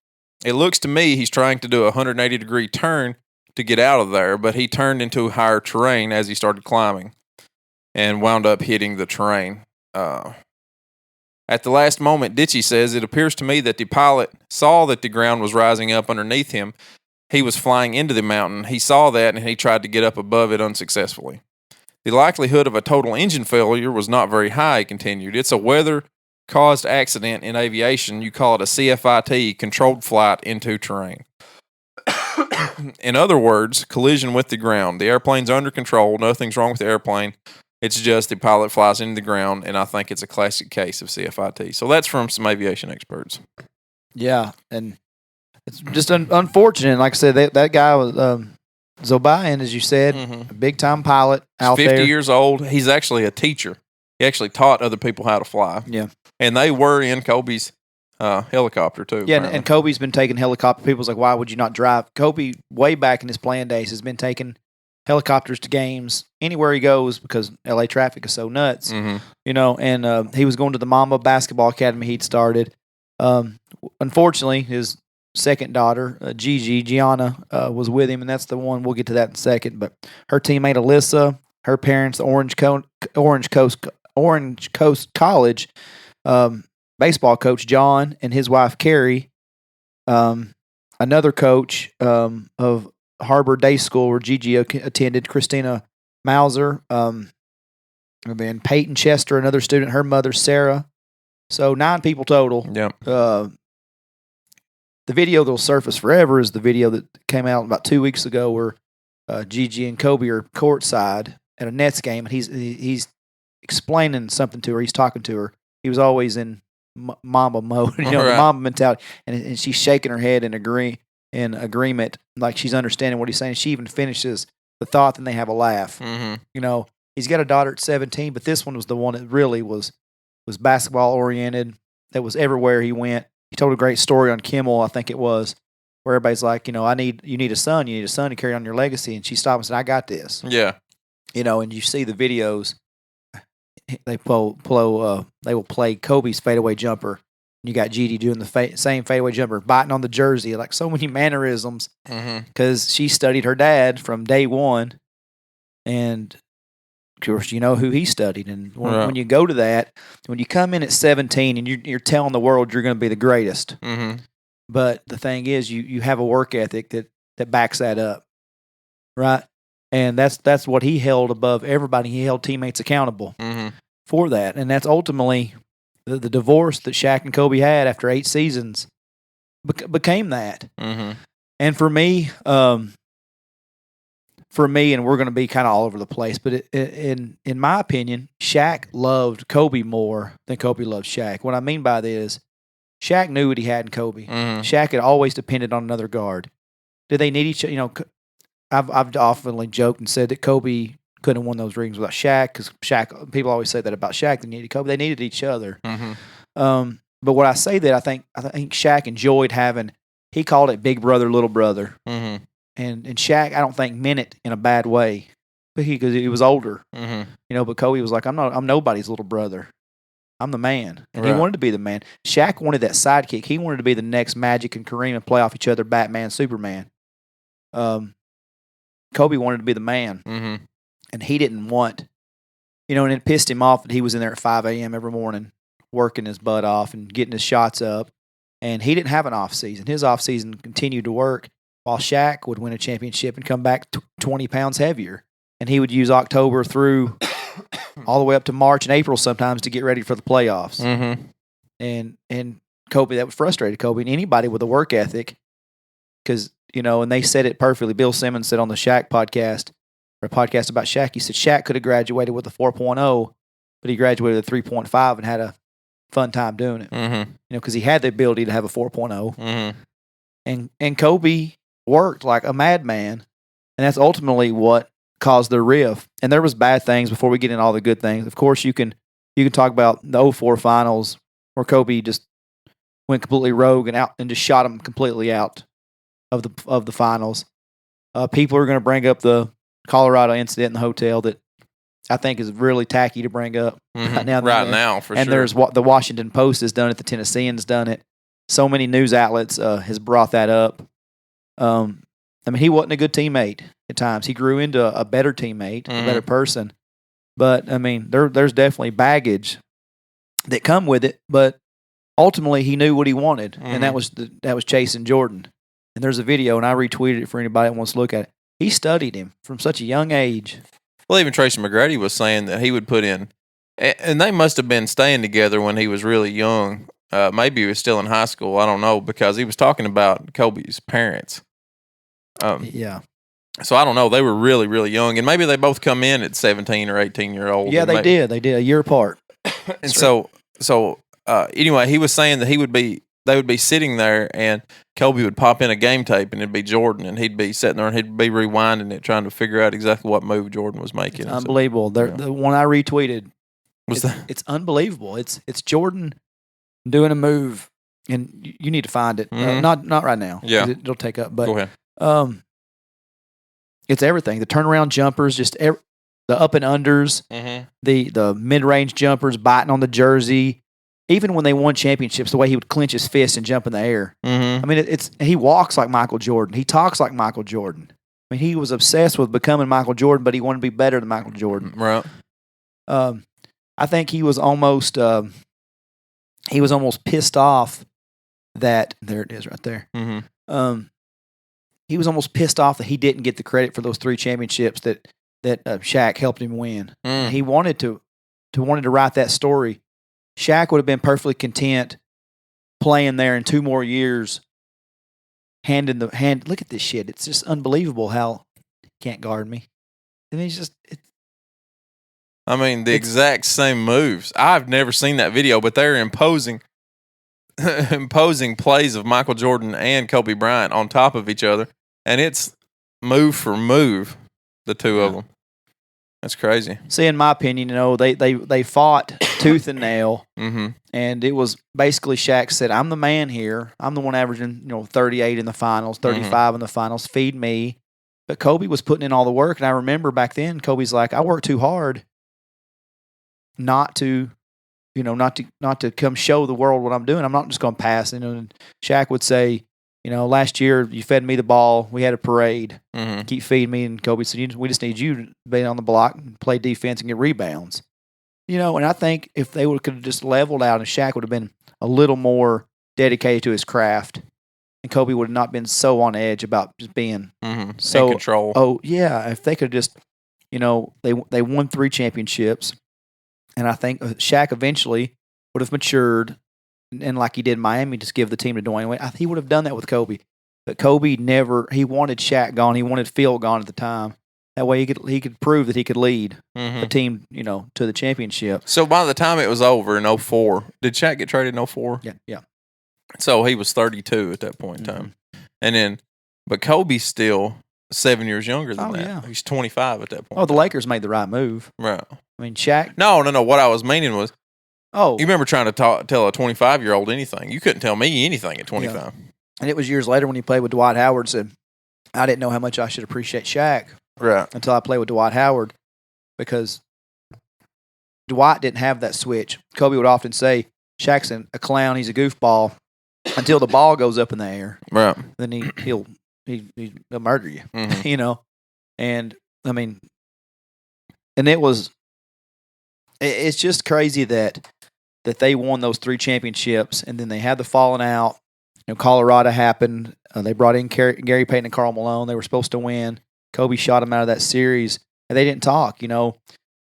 It looks to me he's trying to do a 180-degree turn to get out of there, but he turned into higher terrain as he started climbing and wound up hitting the terrain. At the last moment, Ditchy says, it appears to me that the pilot saw that the ground was rising up underneath him. He was flying into the mountain. He saw that and he tried to get up above it unsuccessfully. The likelihood of a total engine failure was not very high, he continued. It's a weather-caused accident in aviation. You call it a CFIT, controlled flight into terrain. In other words, collision with the ground. The airplane's under control. Nothing's wrong with the airplane. It's just the pilot flies into the ground, and I think it's a classic case of CFIT. So that's from some aviation experts. Yeah, and it's just unfortunate. Like I said, that guy was Zobayan, as you said, a big-time pilot out there. 50 years old. He's actually a teacher. He actually taught other people how to fly. Yeah. And they were in Kobe's helicopter, too. Yeah, and Kobe's been taking helicopter. People's like, why would you not drive? Kobe, way back in his playing days, has been taking helicopters to games anywhere he goes because LA traffic is so nuts, and he was going to the Mamba Basketball Academy he'd started. Unfortunately, his second daughter, Gianna, was with him, and that's the one. We'll get to that in a second. But her teammate Alyssa, her parents, Orange Coast College baseball coach John, and his wife Carrie, another coach of Harbor Day School where Gigi attended, Christina Mauser, and then Peyton Chester, another student, her mother Sarah. So 9 people total. Yep. The video that'll surface forever is the video that came out about 2 weeks ago where Gigi and Kobe are courtside at a Nets game, and he's explaining something to her. He's talking to her. He was always in mama mode, right. Mama mentality, and she's shaking her head in agreement, like she's understanding what he's saying. She even finishes the thought, and they have a laugh. Mm-hmm. He's got a daughter at 17, but this one was the one that really was basketball oriented. That was everywhere he went. He told a great story on Kimmel, I think it was, where everybody's like, you need a son. You need a son to carry on your legacy. And she stopped and said, I got this. Yeah. And you see the videos. They will play Kobe's fadeaway jumper. And you got Gigi doing the same fadeaway jumper, biting on the jersey, like so many mannerisms. Because she studied her dad from day one. And of course, you know who he studied. And when you go to that, when you come in at 17 and you're telling the world you're going to be the greatest. Mm-hmm. But the thing is, you have a work ethic that backs that up. Right? And that's what he held above everybody. He held teammates accountable for that. And that's ultimately the divorce that Shaq and Kobe had after 8 seasons became that. Mm-hmm. And for me, and we're going to be kind of all over the place, but in my opinion, Shaq loved Kobe more than Kobe loved Shaq. What I mean by this is Shaq knew what he had in Kobe. Mm-hmm. Shaq had always depended on another guard. Did they need each other? I've often joked and said that Kobe couldn't have won those rings without Shaq, because Shaq, people always say that about Shaq, they needed Kobe. They needed each other. Mm-hmm. But what I say that I think Shaq enjoyed having, he called it big brother, little brother. Mm-hmm. And Shaq, I don't think meant it in a bad way, because he was older. Mm-hmm. But Kobe was like, I'm nobody's little brother. I'm the man. And right. He wanted to be the man. Shaq wanted that sidekick. He wanted to be the next Magic and Kareem and play off each other, Batman, Superman. Kobe wanted to be the man. Mm-hmm. And he didn't want, and it pissed him off that he was in there at 5 a.m. every morning working his butt off and getting his shots up. And he didn't have an off season. His off season continued to work, while Shaq would win a championship and come back 20 pounds heavier. And he would use October through all the way up to March and April sometimes to get ready for the playoffs. Mm-hmm. And Kobe, that frustrated Kobe and anybody with a work ethic, because, and they said it perfectly. Bill Simmons said on the Shaq podcast, or a podcast about Shaq, he said Shaq could have graduated with a 4.0, but he graduated with a 3.5 and had a fun time doing it. Mm-hmm. Because he had the ability to have a 4.0. Mm-hmm. And Kobe worked like a madman, and that's ultimately what caused their rift. And there was bad things before we get into all the good things. Of course, you can talk about the 2004 finals where Kobe just went completely rogue and just shot him completely out of the finals. People are going to bring up the Colorado incident in the hotel that I think is really tacky to bring up right now. For sure. And there's what the Washington Post has done it. The Tennessean's done it. So many news outlets has brought that up. He wasn't a good teammate at times. He grew into a better teammate, a better person. But there's definitely baggage that come with it. But ultimately, he knew what he wanted, and that was chasing Jordan. And there's a video, and I retweeted it for anybody that wants to look at it. He studied him from such a young age. Well, even Tracy McGrady was saying that he would put in, and they must have been staying together when he was really young. Maybe he was still in high school. I don't know, because he was talking about Kobe's parents. Yeah. So I don't know. They were really, really young, and maybe they both come in at 17 or 18-year-old. Yeah, they did. They did a year apart. And so anyway, he was saying that they would be sitting there, and Kobe would pop in a game tape, and it'd be Jordan, and he'd be sitting there, and he'd be rewinding it, trying to figure out exactly what move Jordan was making. It's unbelievable. The one I retweeted it's unbelievable. It's Jordan doing a move, and you need to find it. Not right now. Yeah, it'll take up. But go ahead. It's everything. The turnaround jumpers, just the up and unders, the mid range jumpers, biting on the jersey. even when they won championships, the way he would clench his fist and jump in the air. Mm-hmm. I mean, he walks like Michael Jordan. He talks like Michael Jordan. I mean, he was obsessed with becoming Michael Jordan, but he wanted to be better than Michael Jordan. Right. I think he was almost pissed off that there it is right there. Mm-hmm. He was almost pissed off that he didn't get the credit for those 3 championships that Shaq helped him win. He wanted to write that story. Shaq would have been perfectly content playing there in 2 more years. Look at this shit. It's just unbelievable how he can't guard me. And he's just. The exact same moves. I've never seen that video, but they're imposing plays of Michael Jordan and Kobe Bryant on top of each other, and it's move for move, the two of them. That's crazy. See, in my opinion, they fought tooth and nail, mm-hmm. and it was basically Shaq said, "I'm the man here. I'm the one averaging 38 in the finals, 35 mm-hmm. in the finals. Feed me." But Kobe was putting in all the work, and I remember back then, Kobe's like, "I work too hard not to come show the world what I'm doing. I'm not just going to pass." And Shaq would say, "Last year you fed me the ball. We had a parade. Mm-hmm. Keep feeding me." And Kobe said, "We just need you to be on the block and play defense and get rebounds." And I think if they could have just leveled out and Shaq would have been a little more dedicated to his craft, and Kobe would have not been so on edge about just being so in control. Oh yeah, if they could just, they won 3 championships. And I think Shaq eventually would have matured, and like he did in Miami, just give the team to Dwayne Wade. He would have done that with Kobe. But Kobe never. He wanted Shaq gone. He wanted Phil gone at the time. That way he could prove that he could lead the team, to the championship. So by the time it was over in 2004, did Shaq get traded in 2004? Yeah. So he was 32 at that point in time, but Kobe's still 7 years younger than that. Yeah. He's 25 at that point. Oh, the Lakers made the right move. Right. I mean, Shaq. No. What I was meaning was, you remember trying to tell a 25-year-old anything? You couldn't tell me anything at 25. Yeah. And it was years later when he played with Dwight Howard. Said, "I didn't know how much I should appreciate Shaq, right, until I played with Dwight Howard, because Dwight didn't have that switch." Kobe would often say, "Shaq's a clown. He's a goofball until the ball goes up in the air. Right. Then he'll murder you." Mm-hmm. And I mean, and it's just crazy that they won those 3 championships, and then they had the falling out. Colorado happened. They brought in Gary Payton and Karl Malone. They were supposed to win. Kobe shot them out of that series, and they didn't talk.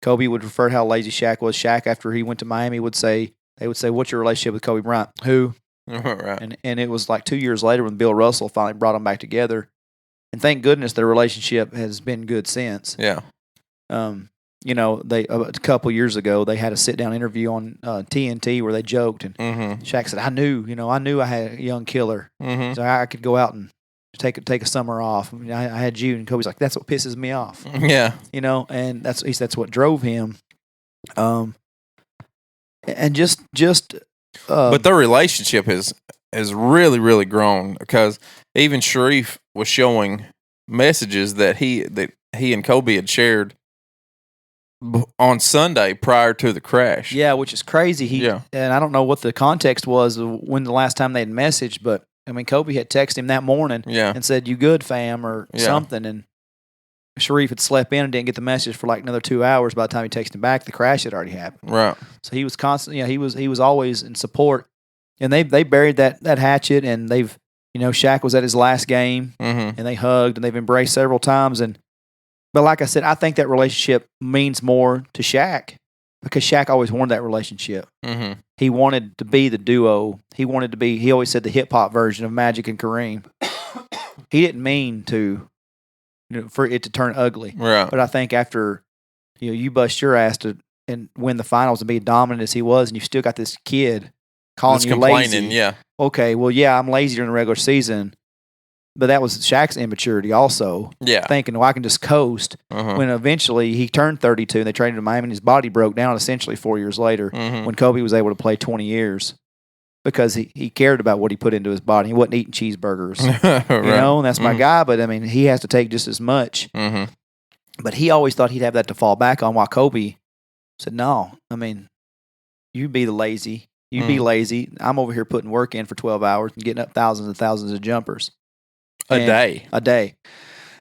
Kobe would refer to how lazy Shaq was. Shaq, after he went to Miami, would say, "What's your relationship with Kobe Bryant?" "Who?" Right. And it was like 2 years later when Bill Russell finally brought them back together. And thank goodness their relationship has been good since. Yeah. They a couple years ago they had a sit down interview on TNT where they joked, and Shaq said, I knew I had a young killer, so I could go out and take a summer off. I had you." And Kobe's like, "That's what pisses me off." Yeah. And that's what drove him. And just but their relationship has really, really grown, because even Sharif was showing messages that he and Kobe had shared on Sunday prior to the crash. Yeah, which is crazy. And I don't know what the context was when the last time they had messaged, but I mean, Kobe had texted him that morning and said, "You good, fam?" or something. And Sharif had slept in and didn't get the message for like another 2 hours. By the time he texted him back, the crash had already happened. Right. So he was constantly, he was always in support. And they buried that hatchet, and they've, Shaq was at his last game, and they hugged and they've embraced several times. But like I said, I think that relationship means more to Shaq, because Shaq always wanted that relationship. He wanted to be the duo. He always said the hip hop version of Magic and Kareem. He didn't mean for it to turn ugly. Right. But I think after, you bust your ass to and win the finals and be dominant as he was, and you still got this kid calling you lazy. Yeah. Okay, well, yeah, I'm lazy during the regular season, but that was Shaq's immaturity also. Yeah. Thinking, I can just coast. When eventually he turned 32 and they traded him to Miami, and his body broke down essentially 4 years later when Kobe was able to play 20 years. Because he cared about what he put into his body. He wasn't eating cheeseburgers. Right. And that's my guy, but I mean, he has to take just as much. But he always thought he'd have that to fall back on, while Kobe said, "No, I mean, you be the lazy. You be lazy. I'm over here putting work in for 12 hours and getting up thousands and thousands of jumpers a day.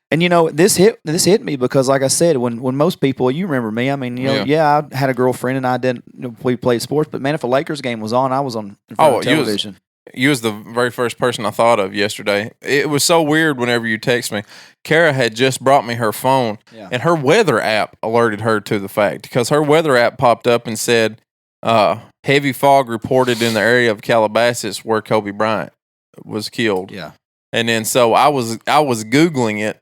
And this hit me because, like I said, when most people, you remember me. I mean, I had a girlfriend and I didn't. We played sports, but man, if a Lakers game was on, I was on television. You was the very first person I thought of yesterday. It was so weird whenever you text me. Kara had just brought me her phone, and her weather app alerted her to the fact because her weather app popped up and said, heavy fog reported in the area of Calabasas where Kobe Bryant was killed. Yeah. And then so I was Googling it,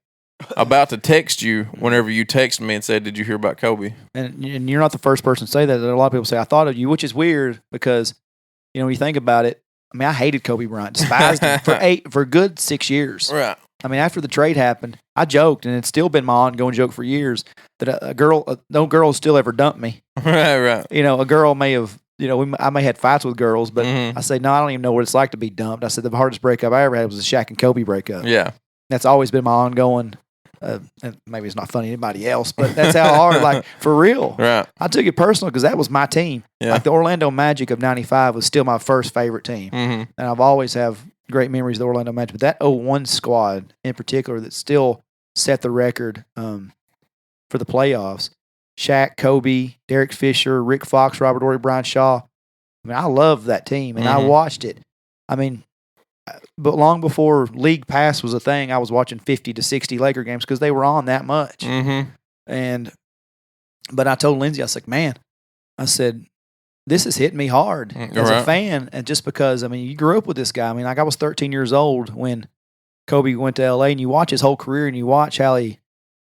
about to text you whenever you texted me and said, did you hear about Kobe? And you're not the first person to say that. A lot of people say, I thought of you, which is weird because, when you think about it, I mean, I hated Kobe Bryant, despised him for a good 6 years. Right. I mean, after the trade happened, I joked, and it's still been my ongoing joke for years, that no girl has still ever dumped me. Right. A girl may have, I may have had fights with girls, but I say, no, I don't even know what it's like to be dumped. I said, the hardest breakup I ever had was the Shaq and Kobe breakup. Yeah. That's always been my ongoing, maybe it's not funny to anybody else, but that's how hard, like, for real. Right. I took it personal because that was my team. Yeah. Like, the Orlando Magic of '95 was still my first favorite team. Mm-hmm. And I've always have great memories of the Orlando Magic. But that '01 squad in particular that still set the record for the playoffs. Shaq, Kobe, Derek Fisher, Rick Fox, Robert Horry, Brian Shaw. I mean, I loved that team, and I watched it. I mean, but long before League Pass was a thing, I was watching 50 to 60 Laker games because they were on that much. Mm-hmm. But I told Lindsay, I was like, man, I said, this has hit me hard as a fan. And just because, I mean, you grew up with this guy. I mean, like I was 13 years old when Kobe went to L.A., and you watch his whole career and you watch how he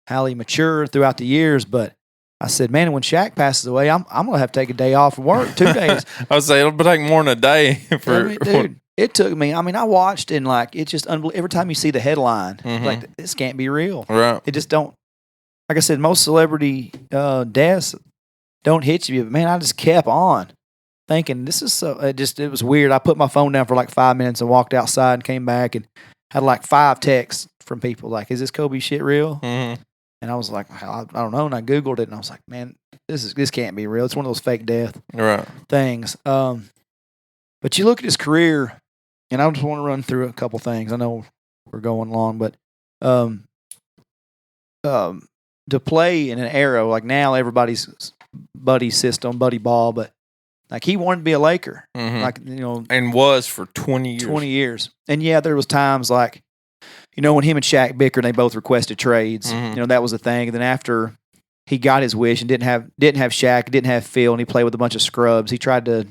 matured throughout the years. But I said, man, when Shaq passes away, I'm going to have to take a day off from work, 2 days. I would say it'll take more than a day. Dude, it took me. I mean, I watched and like it's just unbelievable. Every time you see the headline, like this can't be real. Right. It just don't. Like I said, most celebrity deaths don't hit you, but man, I just kept on thinking this is so. It was weird. I put my phone down for like 5 minutes and walked outside and came back and had like 5 texts from people like, "Is this Kobe shit real?" Mm-hmm. And I was like, I don't know. And I Googled it and I was like, man, this can't be real. It's one of those fake death things. But you look at his career. And I just want to run through a couple things. I know we're going long, but to play in an era like now, everybody's buddy system, buddy ball, but like he wanted to be a Laker, like and was for 20 years. 20 years, and yeah, there was times like when him and Shaq bickered, they both requested trades. That was a thing. And then after he got his wish and didn't have Shaq, didn't have Phil, and he played with a bunch of scrubs. He tried to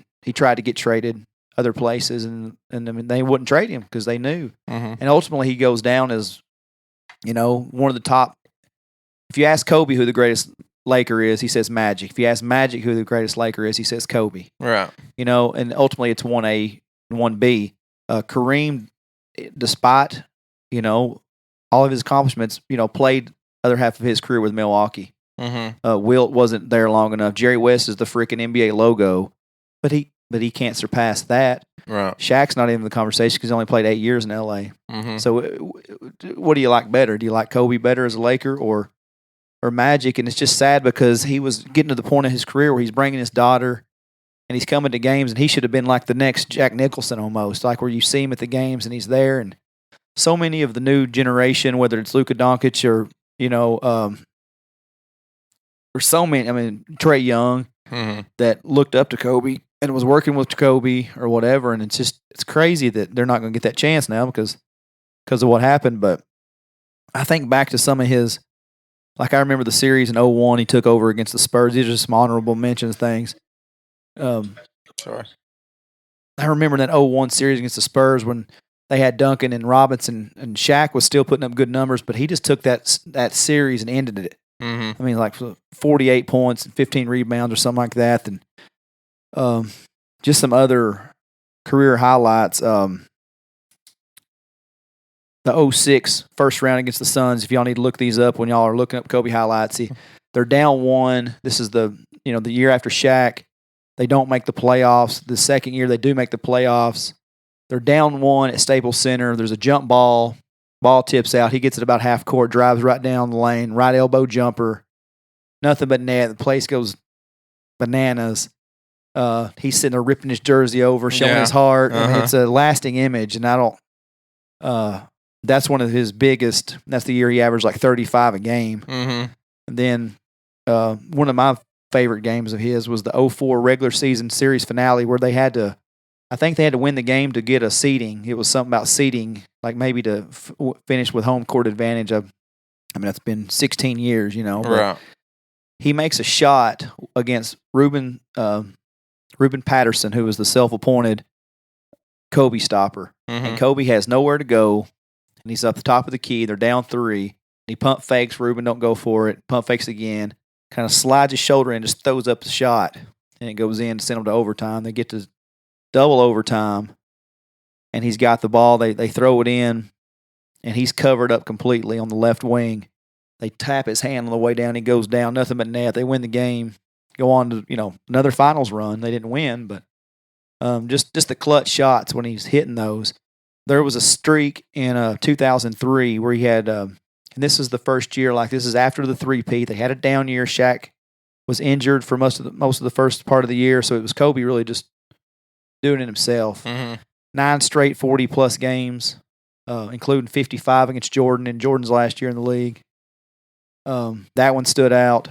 get traded other places, and I mean they wouldn't trade him because they knew. And ultimately, he goes down as one of the top. If you ask Kobe who the greatest Laker is, he says Magic. If you ask Magic who the greatest Laker is, he says Kobe. Right. And ultimately it's 1A and 1B. Kareem, despite all of his accomplishments, played other half of his career with Milwaukee. Wilt wasn't there long enough. Jerry West is the freaking NBA logo, but he can't surpass that. Right. Shaq's not even in the conversation because he only played 8 years in L.A. So what do you like better? Do you like Kobe better as a Laker or Magic? And it's just sad because he was getting to the point of his career where he's bringing his daughter and he's coming to games, and he should have been like the next Jack Nicholson almost, like where you see him at the games and he's there. And so many of the new generation, whether it's Luka Doncic or so many, I mean, Trae Young, that looked up to Kobe and was working with Kobe or whatever, and it's crazy that they're not going to get that chance now because of what happened. But I think back to some of his, like I remember the series in '01 he took over against the Spurs. These are just some honorable mentions things. Sorry. I remember that '01 series against the Spurs when they had Duncan and Robinson, and Shaq was still putting up good numbers, but he just took that series and ended it. I mean, like 48 points and 15 rebounds or something like that. And just some other career highlights. The 06 first round against the Suns, if y'all need to look these up when y'all are looking up Kobe highlights, they're down 1. This is the year after Shaq. They don't make the playoffs. The second year they do make the playoffs. They're down 1 at Staples Center. There's a jump ball. Ball tips out. He gets it about half court, drives right down the lane, right elbow jumper. Nothing but net. The place goes bananas. He's sitting there ripping his jersey over, showing his heart. I mean, it's a lasting image, and I don't. That's one of his biggest. That's the year he averaged like 35 a game. Mm-hmm. And then one of my favorite games of his was the 2004 regular season series finale where they had to. I think they had to win the game to get a seeding. It was something about seeding, like maybe to finish with home court advantage. I mean, that's been 16 years, you know. Right. He makes a shot against Ruben Patterson, who was the self-appointed Kobe stopper. Mm-hmm. And Kobe has nowhere to go, and he's up the top of the key. They're down 3. He pump fakes. Ruben don't go for it. Pump fakes again. Kind of slides his shoulder in, just throws up the shot, and it goes in to send them to overtime. They get to double overtime, and he's got the ball. They throw it in, and he's covered up completely on the left wing. They tap his hand on the way down. He goes down, nothing but net. They win the game, go on to another finals run. They didn't win, but just the clutch shots when he's hitting those. There was a streak in 2003 where he had, and this is the first year. Like this is after the three-peat. They had a down year. Shaq was injured for most of the first part of the year, so it was Kobe really just doing it himself. Mm-hmm. 9 straight 40-plus games, including 55 against Jordan in Jordan's last year in the league. That one stood out.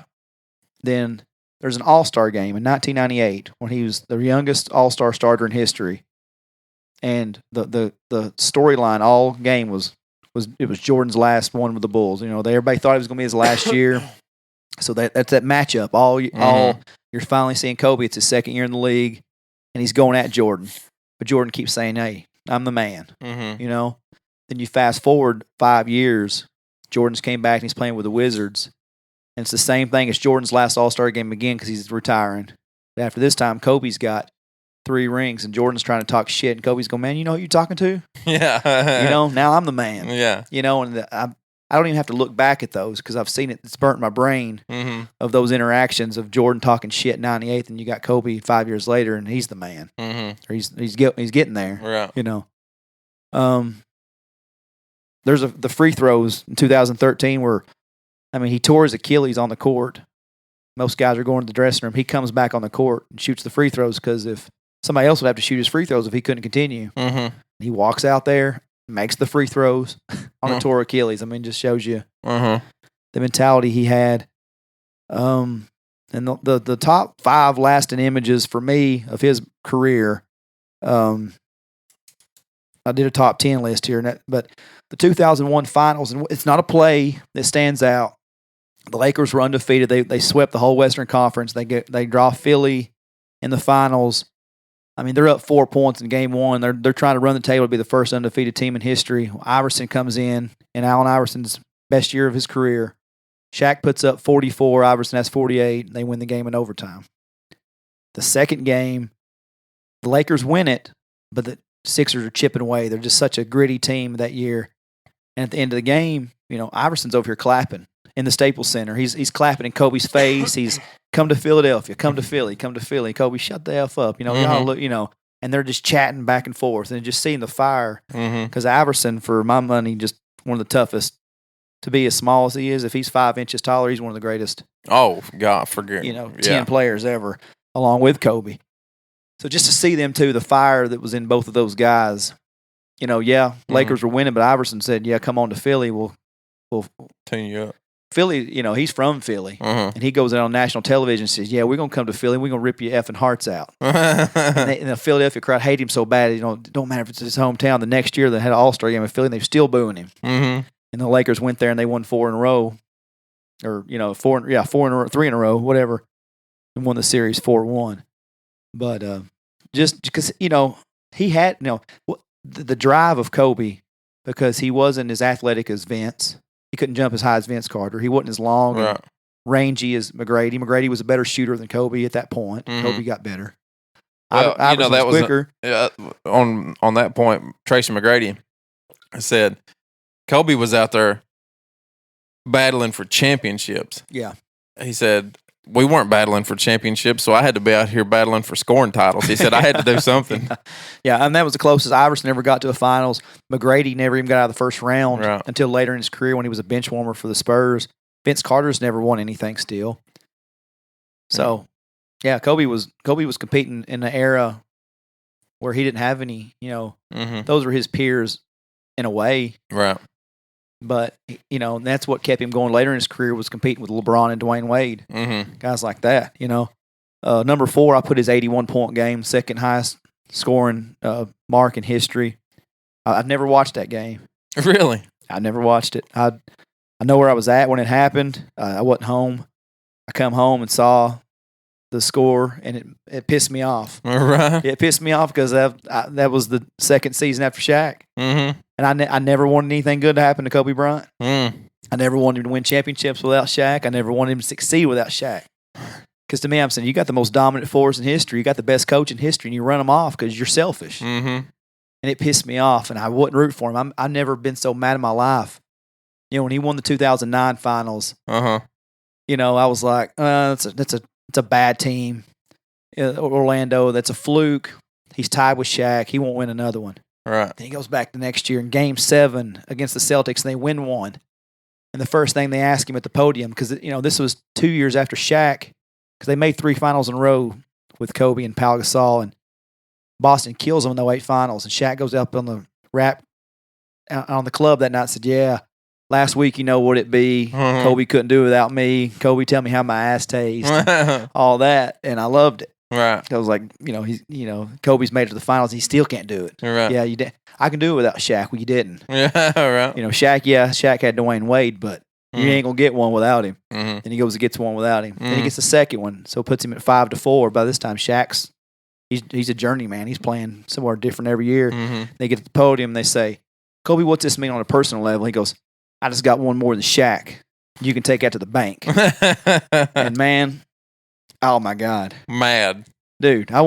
Then there's an All-Star game in 1998 when he was the youngest All-Star starter in history. And the storyline all game was Jordan's last one with the Bulls. You know, everybody thought it was going to be his last year. So that's that matchup. All you're finally seeing Kobe. It's his second year in the league, and he's going at Jordan. But Jordan keeps saying, "Hey, I'm the man." Mm-hmm. You know. Then you fast forward 5 years. Jordan's came back and he's playing with the Wizards, and it's the same thing as Jordan's last All-Star game again because he's retiring. But after this time, Kobe's got 3 rings, and Jordan's trying to talk shit, and Kobe's going, "Man, you know who you're talking to? Yeah. You know, now I'm the man." Yeah. You know, and I don't even have to look back at those because I've seen it. It's burnt in my brain of those interactions of Jordan talking shit in 98, and you got Kobe 5 years later, and he's the man. Mm-hmm. Or he's getting there. Right. You know. There's the free throws in 2013 where, I mean, he tore his Achilles on the court. Most guys are going to the dressing room. He comes back on the court and shoots the free throws because if somebody else would have to shoot his free throws if he couldn't continue. Mm-hmm. He walks out there, makes the free throws on a tore Achilles. I mean, just shows you the mentality he had. And the top 5 lasting images for me of his career, I did a top 10 list here, but the 2001 finals, and it's not a play that stands out. The Lakers were undefeated. They swept the whole Western Conference. They draw Philly in the finals. I mean, they're up 4 points in game 1. They're trying to run the table to be the first undefeated team in history. Iverson comes in Allen Iverson's best year of his career. Shaq puts up 44. Iverson has 48. They win the game in overtime. The second game, the Lakers win it, but the Sixers are chipping away. They're just such a gritty team that year. And at the end of the game, you know, Iverson's over here clapping in the Staples Center. He's clapping in Kobe's face. He's come to Philadelphia, come to Philly, come to Philly. Kobe, shut the F up. You know, y'all look, you know, and they're just chatting back and forth and just seeing the fire. Because Iverson, for my money, just one of the toughest to be as small as he is. If he's 5 inches taller, he's one of the greatest. Oh, God, forget. 10 players ever, along with Kobe. So just to see them two, the fire that was in both of those guys, you know, Lakers were winning, but Iverson said, "Yeah, come on to Philly. We'll tune you up." Philly, you know, he's from Philly, and he goes out on national television and says, "Yeah, we're gonna come to Philly. We're gonna rip your effing hearts out." And the Philadelphia crowd hate him so bad. You know, it don't matter if it's his hometown. The next year they had an All-Star game in Philly, and they were still booing him. And the Lakers went there and they won 4 in a row, or 3 in a row, whatever, and won the series 4-1. But just because, you know, he had, you know, the drive of Kobe, because he wasn't as athletic as Vince. He couldn't jump as high as Vince Carter. He wasn't as long and rangy as McGrady. McGrady was a better shooter than Kobe at that point. Kobe got better. Well, you know, that was quicker. On that point, Tracy McGrady said Kobe was out there battling for championships. Yeah. He said, we weren't battling for championships, so I had to be out here battling for scoring titles. He said, I had to do something. Yeah, and that was the closest Iverson ever got to a finals. McGrady never even got out of the first round until later in his career when he was a bench warmer for the Spurs. Vince Carter's never won anything still. So, Yeah, Kobe was competing in an era where he didn't have any. Those were his peers in a way. Right. But that's what kept him going later in his career was competing with LeBron and Dwayne Wade, guys like that. Number 4, I put his 81-point game, second highest scoring mark in history. I've never watched that game. Really? I never watched it. I know where I was at when it happened. I wasn't home. I come home and saw the score, and it pissed me off. Right. It pissed me off because that was the second season after Shaq. Mm-hmm. And I never wanted anything good to happen to Kobe Bryant. I never wanted him to win championships without Shaq. I never wanted him to succeed without Shaq. Because to me, I'm saying, you got the most dominant force in history. You got the best coach in history, and you run them off because you're selfish. Mm-hmm. And it pissed me off, and I wouldn't root for him. I've never been so mad in my life. When he won the 2009 finals, I was like, that's a bad team. Orlando, that's a fluke. He's tied with Shaq. He won't win another one. Right. Then he goes back the next year in Game 7 against the Celtics, and they win one. And the first thing they ask him at the podium, because this was 2 years after Shaq, because they made 3 finals in a row with Kobe and Pau Gasol, and Boston kills them in the 8 finals. And Shaq goes up on the rap on the club that night and said, "Yeah, last week, what it be? Kobe couldn't do it without me. Kobe, tell me how my ass tastes." All that, and I loved it. Right. I was like, he's, Kobe's made it to the finals. He still can't do it. Right. Yeah, you did. I can do it without Shaq. Well, you didn't. Yeah. Right. Shaq had Dwayne Wade, but you ain't gonna get one without him. Mm-hmm. Then he goes and gets one without him. Then he gets the second one, so it puts him at 5-4. By this time, Shaq's he's a journeyman. He's playing somewhere different every year. They get to the podium. They say, "Kobe, what's this mean on a personal level?" He goes, "I just got one more than Shaq. You can take that to the bank." And man, oh my God, mad. Dude, like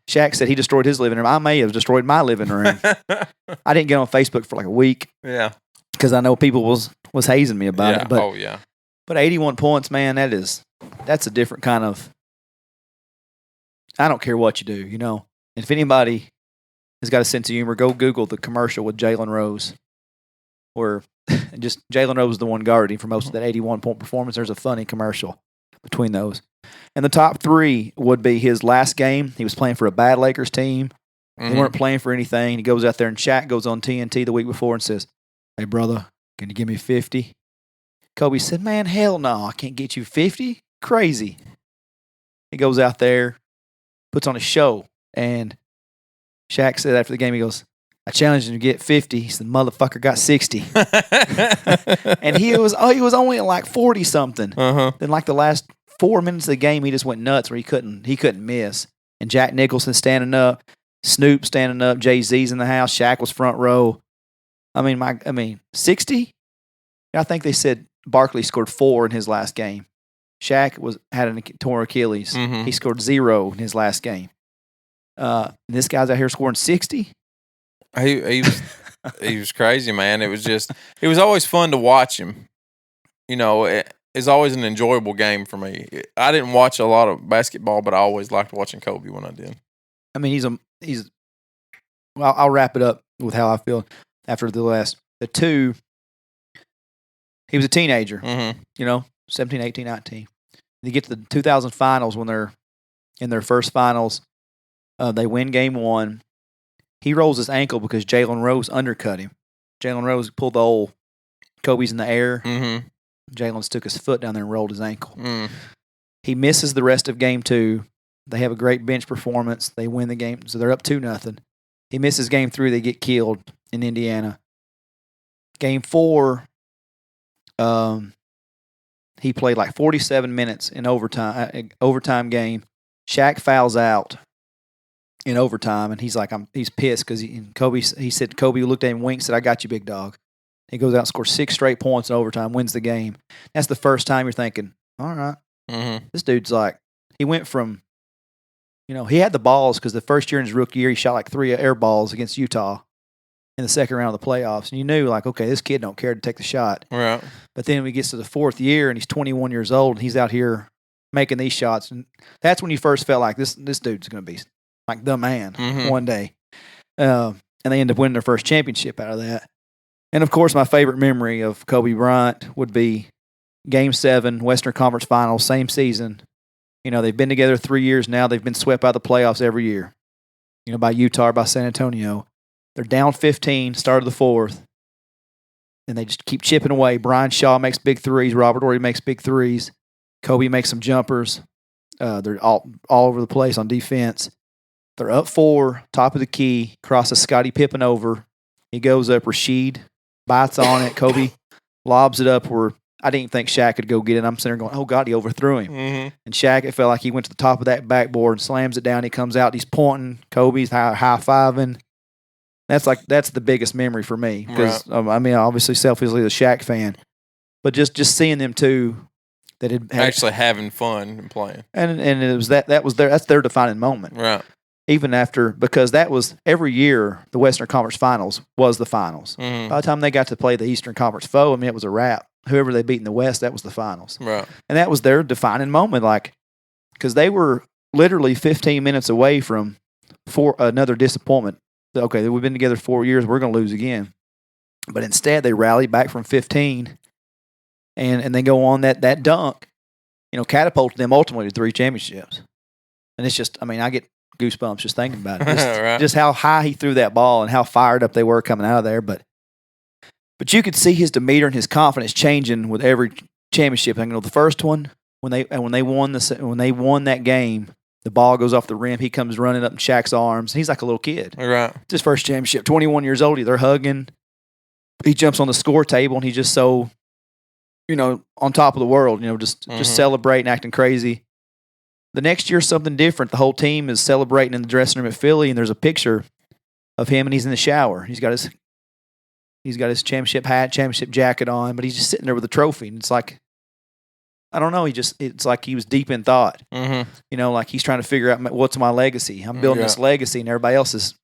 Shaq said he destroyed his living room. I may have destroyed my living room. I didn't get on Facebook for like a week. Yeah. Because I know people was hazing me about it. But, But 81 points, man, that's a different kind of, I don't care what you do, And if anybody has got a sense of humor, go Google the commercial with Jalen Rose, where just Jalen Rose is the one guarding for most of that 81-point performance. There's a funny commercial between those. And the top 3 would be his last game. He was playing for a bad Lakers team. They weren't playing for anything. He goes out there, and Shaq goes on TNT the week before and says, "Hey, brother, can you give me 50? Kobe said, "Man, hell no, I can't get you 50. Crazy." He goes out there, puts on a show, and Shaq said after the game, he goes, "I challenged him to get 50. He said, "Motherfucker got 60. And he was only at like 40-something. Then like the last 4 minutes of the game, he just went nuts where he couldn't miss. And Jack Nicholson standing up, Snoop standing up, Jay-Z's in the house, Shaq was front row. I mean, 60? I think they said Barkley scored 4 in his last game. Shaq had a torn Achilles. He scored 0 in his last game. This guy's out here scoring 60. He was crazy, man. It was always fun to watch him. It's always an enjoyable game for me. I didn't watch a lot of basketball, but I always liked watching Kobe when I did. I mean, well, I'll wrap it up with how I feel after the 2. He was a teenager, 17, 18, 19. They get to the 2000 finals when they're in their first finals. They win game 1. He rolls his ankle because Jalen Rose undercut him. Jalen Rose pulled the old Kobe's in the air. Jalen took his foot down there and rolled his ankle. He misses the rest of game 2. They have a great bench performance. They win the game, so they're up 2-0. He misses game 3. They get killed in Indiana. Game 4, he played like 47 minutes in overtime game. Shaq fouls out in overtime, and he's pissed because he said Kobe looked at him, winked, said, "I got you, big dog." He goes out and scores 6 straight points in overtime, wins the game. That's the first time you're thinking, all right, this dude's like, he went from, he had the balls because the first year in his rookie year, he shot like 3 air balls against Utah in the second round of the playoffs. And you knew, like, okay, this kid don't care to take the shot. Right. But then when he gets to the 4th year and he's 21 years old and he's out here making these shots, and that's when you first felt like this dude's going to be like the man one day. And they end up winning their first championship out of that. And, of course, my favorite memory of Kobe Bryant would be Game 7, Western Conference Finals, same season. They've been together 3 years now. They've been swept out of the playoffs every year, by Utah or by San Antonio. They're down 15, start of the fourth, and they just keep chipping away. Brian Shaw makes big threes. Robert Horry makes big threes. Kobe makes some jumpers. They're all over the place on defense. They're up 4, top of the key, crosses Scottie Pippen over. He goes up. Rashid bites on it. Kobe lobs it up where I didn't think Shaq could go get it. I'm sitting there going, oh, God, he overthrew him. Mm-hmm. And Shaq, it felt like he went to the top of that backboard and slams it down. He comes out. He's pointing. Kobe's high-fiving. That's the biggest memory for me because, obviously, selfishly, the Shaq fan. But just seeing them two that had actually having fun and playing. And it was that's their defining moment. Right. Even after, because that was every year, the Western Conference Finals was the finals. Mm-hmm. By the time they got to play the Eastern Conference foe, it was a wrap. Whoever they beat in the West, that was the finals. Right. And that was their defining moment, because they were literally 15 minutes away from another disappointment. Okay, we've been together 4 years, we're going to lose again. But instead, they rallied back from 15, and they go on that dunk, catapulted them ultimately to 3 championships. And it's just, I get goosebumps just thinking about it. Right. Just how high he threw that ball and how fired up they were coming out of there. But you could see his demeanor and his confidence changing with every championship. The first one when they won that game, the ball goes off the rim. He comes running up in Shaq's arms. He's like a little kid. Right. It's his first championship. 21 years old. They're hugging. He jumps on the score table and he's just so, on top of the world. Just celebrating, acting crazy. The next year, something different. The whole team is celebrating in the dressing room at Philly, and there's a picture of him, and he's in the shower. He's got his championship hat, championship jacket on, but he's just sitting there with a trophy, and it's like, I don't know. It's like he was deep in thought. Mm-hmm. Like he's trying to figure out what's my legacy. I'm building this legacy, and everybody else is,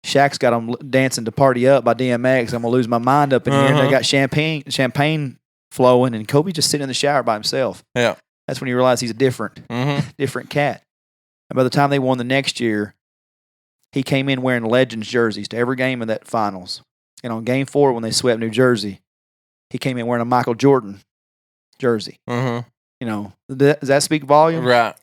Shaq's got them dancing to Party Up by DMX. I'm gonna lose my mind up in here. And they got champagne flowing, and Kobe just sitting in the shower by himself. Yeah. That's when you realize he's a different cat. And by the time they won the next year, he came in wearing Legends jerseys to every game of that finals. And on Game 4, when they swept New Jersey, he came in wearing a Michael Jordan jersey. Mm-hmm. Does that speak volume? Right.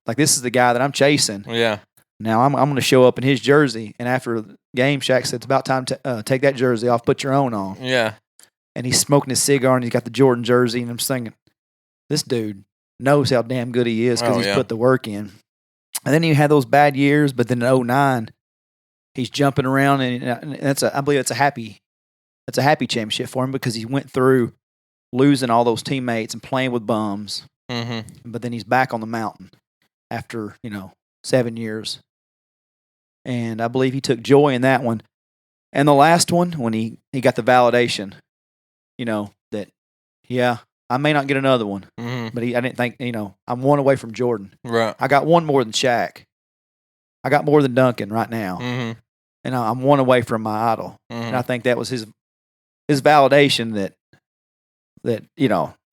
Like this is the guy that I'm chasing. Yeah. Now I'm going to show up in his jersey. And after the game, Shaq said, it's about time to take that jersey off, put your own on. Yeah. And he's smoking his cigar, and he's got the Jordan jersey, and I'm thinking, this dude knows how damn good he is because he's put the work in. And then he had those bad years, but then in 2009, he's jumping around, and I believe it's a happy championship for him because he went through losing all those teammates and playing with bums. Mm-hmm. But then he's back on the mountain after 7 years, and I believe he took joy in that one. And the last one, when he got the validation, that I may not get another one, but I didn't think, I'm one away from Jordan. Right. I got one more than Shaq. I got more than Duncan right now. Mm-hmm. And I'm one away from my idol. Mm-hmm. And I think that was his validation that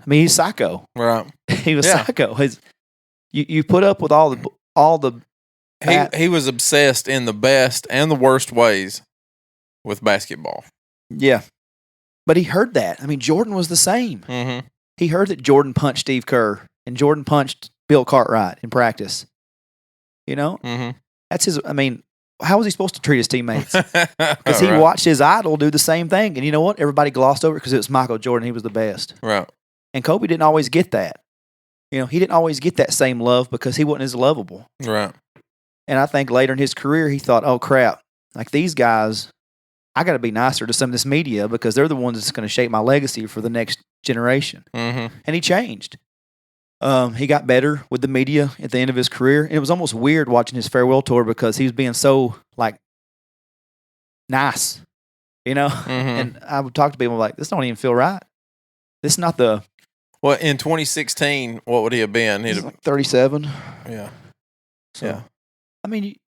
he's psycho. Right. He was psycho. You put up with all the he was obsessed in the best and the worst ways with basketball. Yeah. But he heard that. Jordan was the same. Mm-hmm. He heard that Jordan punched Steve Kerr and Jordan punched Bill Cartwright in practice. Mm-hmm. That's his. How was he supposed to treat his teammates? Because he watched his idol do the same thing. And you know what? Everybody glossed over it because it was Michael Jordan. He was the best. Right. And Kobe didn't always get that. He didn't always get that same love because he wasn't as lovable. Right. And I think later in his career, he thought, oh, crap. Like these guys, I got to be nicer to some of this media because they're the ones that's going to shape my legacy for the next generation. Mm-hmm. And he changed. He got better with the media at the end of his career. And it was almost weird watching his farewell tour because he was being so, nice, Mm-hmm. And I would talk to people like, this don't even feel right. This is not the... Well, in 2016, what would he have been? He's like 37. Yeah. So, yeah.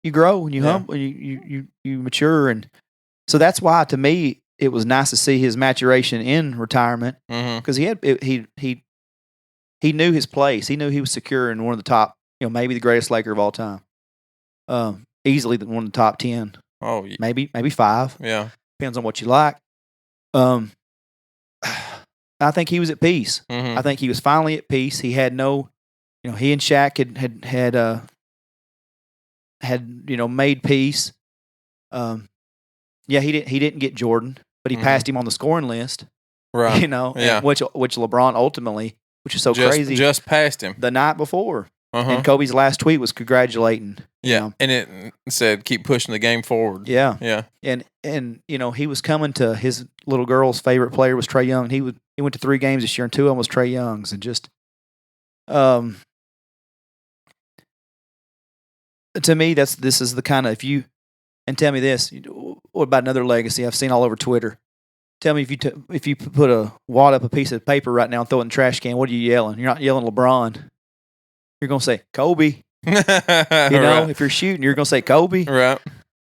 You grow and you humble, you mature. And so that's why, to me, it was nice to see his maturation in retirement because he knew his place. He knew he was secure in one of the top, maybe the greatest Laker of all time. Easily one of the top 10. Oh, yeah. Maybe 5. Yeah. Depends on what you like. I think he was at peace. Mm-hmm. I think he was finally at peace. He had no he and Shaq had made peace. He didn't get Jordan, but he passed him on the scoring list. Right. Which LeBron ultimately, which is crazy, just passed him the night before. And Kobe's last tweet was congratulating. And it said, "Keep pushing the game forward." Yeah. And he was coming to his little girl's favorite player was Trae Young. He went to 3 games this year, and 2 of them was Trae Young's, and just to me, this is the kind of and tell me this. What about another legacy I've seen all over Twitter? Tell me if you put a wad up a piece of paper right now and throw it in the trash can, what are you yelling? You're not yelling LeBron. You're gonna say Kobe. Right. If you're shooting, you're gonna say Kobe. Right.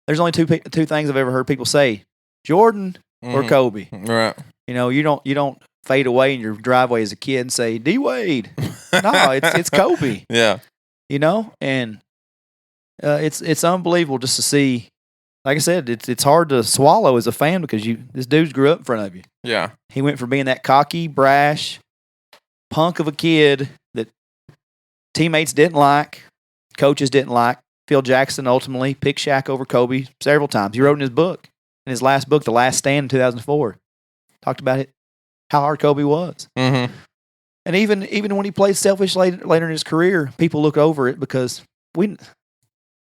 There's only two things I've ever heard people say: Jordan or Kobe. Right. You don't fade away in your driveway as a kid and say D Wade. No, it's Kobe. Yeah. And it's unbelievable just to see. Like I said, it's hard to swallow as a fan because this dude grew up in front of you. Yeah. He went from being that cocky, brash, punk of a kid that teammates didn't like, coaches didn't like. Phil Jackson ultimately picked Shaq over Kobe several times. He wrote in his book, in his last book, The Last Stand in 2004, talked about it, how hard Kobe was. Mm-hmm. And even when he played selfish later in his career, people look over it because we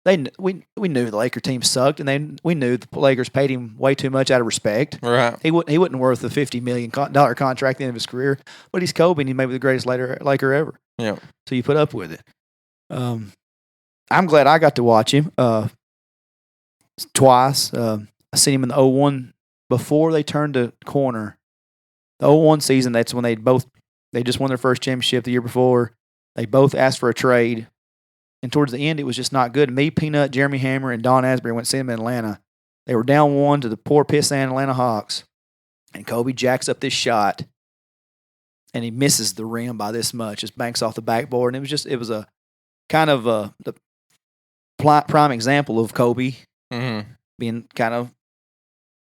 knew the Laker team sucked, and we knew the Lakers paid him way too much out of respect. Right. He wasn't worth a $50 million contract at the end of his career, but he's Kobe, and he may be the greatest Laker ever. Yeah. So you put up with it. I'm glad I got to watch him twice. I seen him in the 01 before they turned the corner. The 01 season, that's when they just won their first championship the year before. They both asked for a trade. And towards the end, it was just not good. Me, Peanut, Jeremy Hammer, and Don Asbury went to see him in Atlanta. They were down 1 to the poor pissant Atlanta Hawks. And Kobe jacks up this shot, and he misses the rim by this much. Just banks off the backboard. And it was a kind of the prime example of Kobe being kind of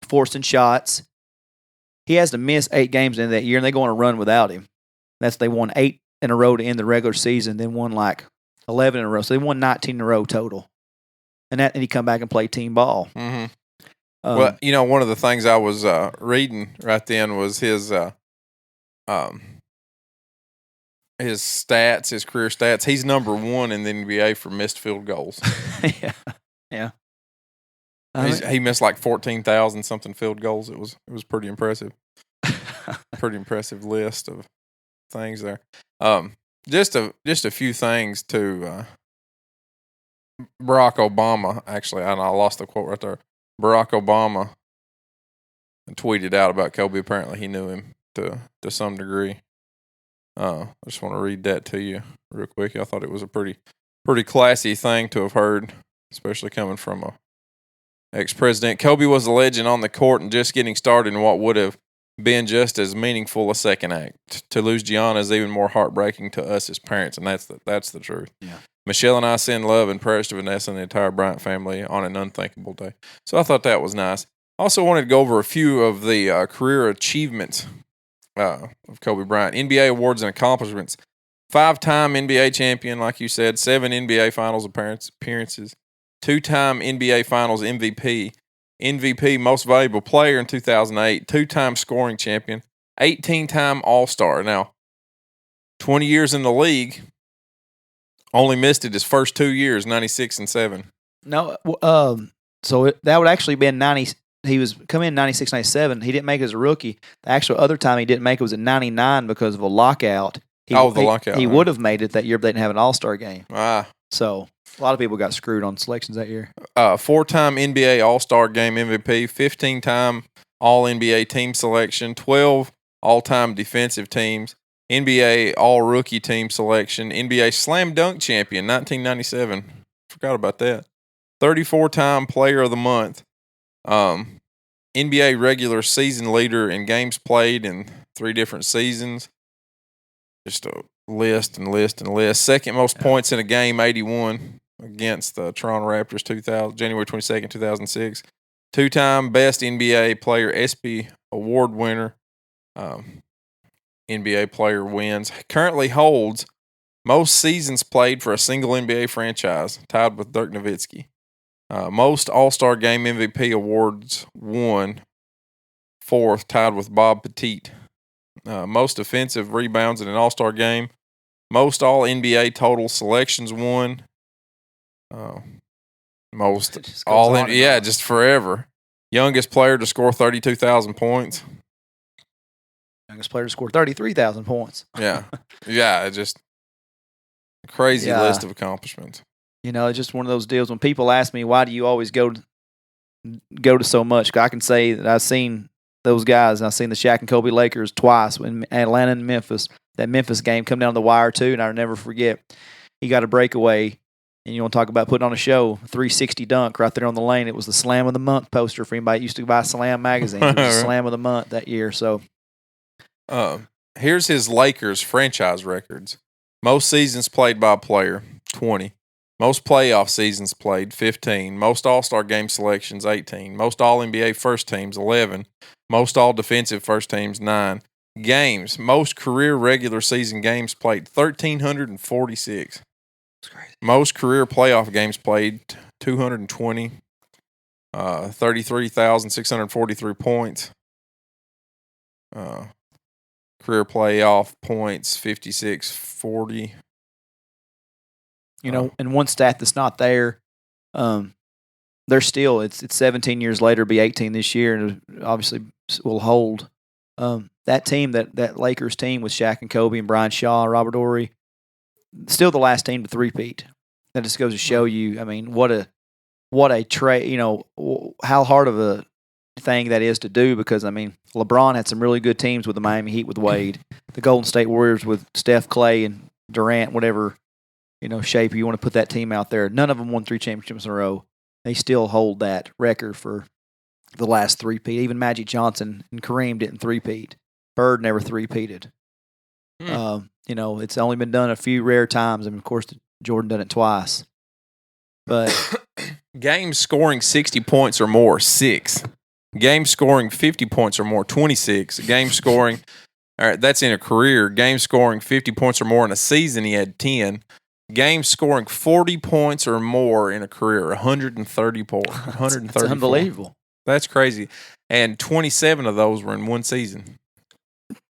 forcing shots. He has to miss 8 games in that year, and they go on a run without him. They won 8 in a row to end the regular season, then won 11 in a row. So they won 19 in a row total. And he come back and play team ball. Mm-hmm. One of the things I was reading right then was his stats, his career stats. He's number 1 in the NBA for missed field goals. Yeah. He missed 14,000 something field goals. It was pretty impressive. Pretty impressive list of things there. Just a few things to Barack Obama. Actually, I lost the quote right there. Barack Obama tweeted out about Kobe. Apparently, he knew him to some degree. I just want to read that to you real quick. I thought it was a pretty classy thing to have heard, especially coming from a ex-president. Kobe was a legend on the court and just getting started in what would have been just as meaningful a second act. To lose Gianna is even more heartbreaking to us as parents, and that's the truth. Yeah. Michelle and I send love and prayers to Vanessa and the entire Bryant family on an unthinkable day. So I thought that was nice. Also wanted to go over a few of the career achievements of Kobe Bryant. NBA awards and accomplishments. 5-time NBA champion, like you said. 7 NBA Finals appearances. 2-time NBA Finals MVP. MVP, Most Valuable Player in 2008. 2-time scoring champion. 18-time All-Star. Now, 20 years in the league, only missed it his first 2 years, 96 and 7. No, so that would actually been 90. He was coming in 96, 97. He didn't make it as a rookie. The actual other time he didn't make it was in 99 because of a lockout. The lockout. He would have made it that year, but they didn't have an All-Star game. Ah. So a lot of people got screwed on selections that year. 4-time NBA All-Star Game MVP, 15-time All-NBA team selection, 12 all-time defensive teams, NBA All-Rookie team selection, NBA Slam Dunk champion, 1997. Forgot about that. 34-time Player of the Month. NBA regular season leader in games played in 3 different seasons. Just a list and list and list. Second most points in a game, 81, against the Toronto Raptors, January 22nd, 2006. 2-time Best NBA Player, ESPY Award winner. NBA player wins. Currently holds Most seasons played for a single NBA franchise, tied with Dirk Nowitzki. Most All-Star Game MVP awards won, fourth, tied with Bob Pettit. Most offensive rebounds in an All-Star Game. Most All-NBA total selections won. Most just forever. Youngest player to score 32,000 points. Youngest player to score 33,000 points. Yeah, just a crazy list of accomplishments. You know, it's just one of those deals when people ask me, why do you always go to so much? I can say that I've seen those guys. I've seen the Shaq and Kobe Lakers twice in Atlanta and Memphis. That Memphis game come down the wire too, and I'll never forget. He got a breakaway, and you want to talk about putting on a show, 360 dunk right there on the lane. It was the Slam of the Month poster for anybody that used to buy Slam magazine. It was the Slam of the Month that year. So, here's his Lakers franchise records. Most seasons played by a player, 20. Most playoff seasons played, 15. Most All-Star Game selections, 18. Most All-NBA first teams, 11. Most All-Defensive first teams, 9. Games. Most career regular season games played, 1,346. That's crazy. Most career playoff games played, 220. 33,643 points. Career playoff points, 5,640. You know, and one stat that's not there, they're still, it's 17 years later, be 18 this year, and obviously will hold. That team, that Lakers team with Shaq and Kobe and Brian Shaw, Robert Horry, still the last team to three-peat. That just goes to show you, I mean, what a trade, you know, how hard of a thing that is to do, because, I mean, LeBron had some really good teams with the Miami Heat with Wade, the Golden State Warriors with Steph, Clay, and Durant, whatever, you know, shape you want to put that team out there. None of them won 3 championships in a row. They still hold that record for the last three-peat. Even Magic Johnson and Kareem didn't three-peat. Bird never three-peated. You know, it's only been done a few rare times, and of course, Jordan done it twice. But games scoring 60 points or more, 6. Games scoring 50 points or more, 26. Games scoring, all right, that's in a career. Games scoring 50 points or more in a season, he had 10. Games scoring 40 points or more in a career, 134. That's unbelievable. That's crazy. And 27 of those were in one season.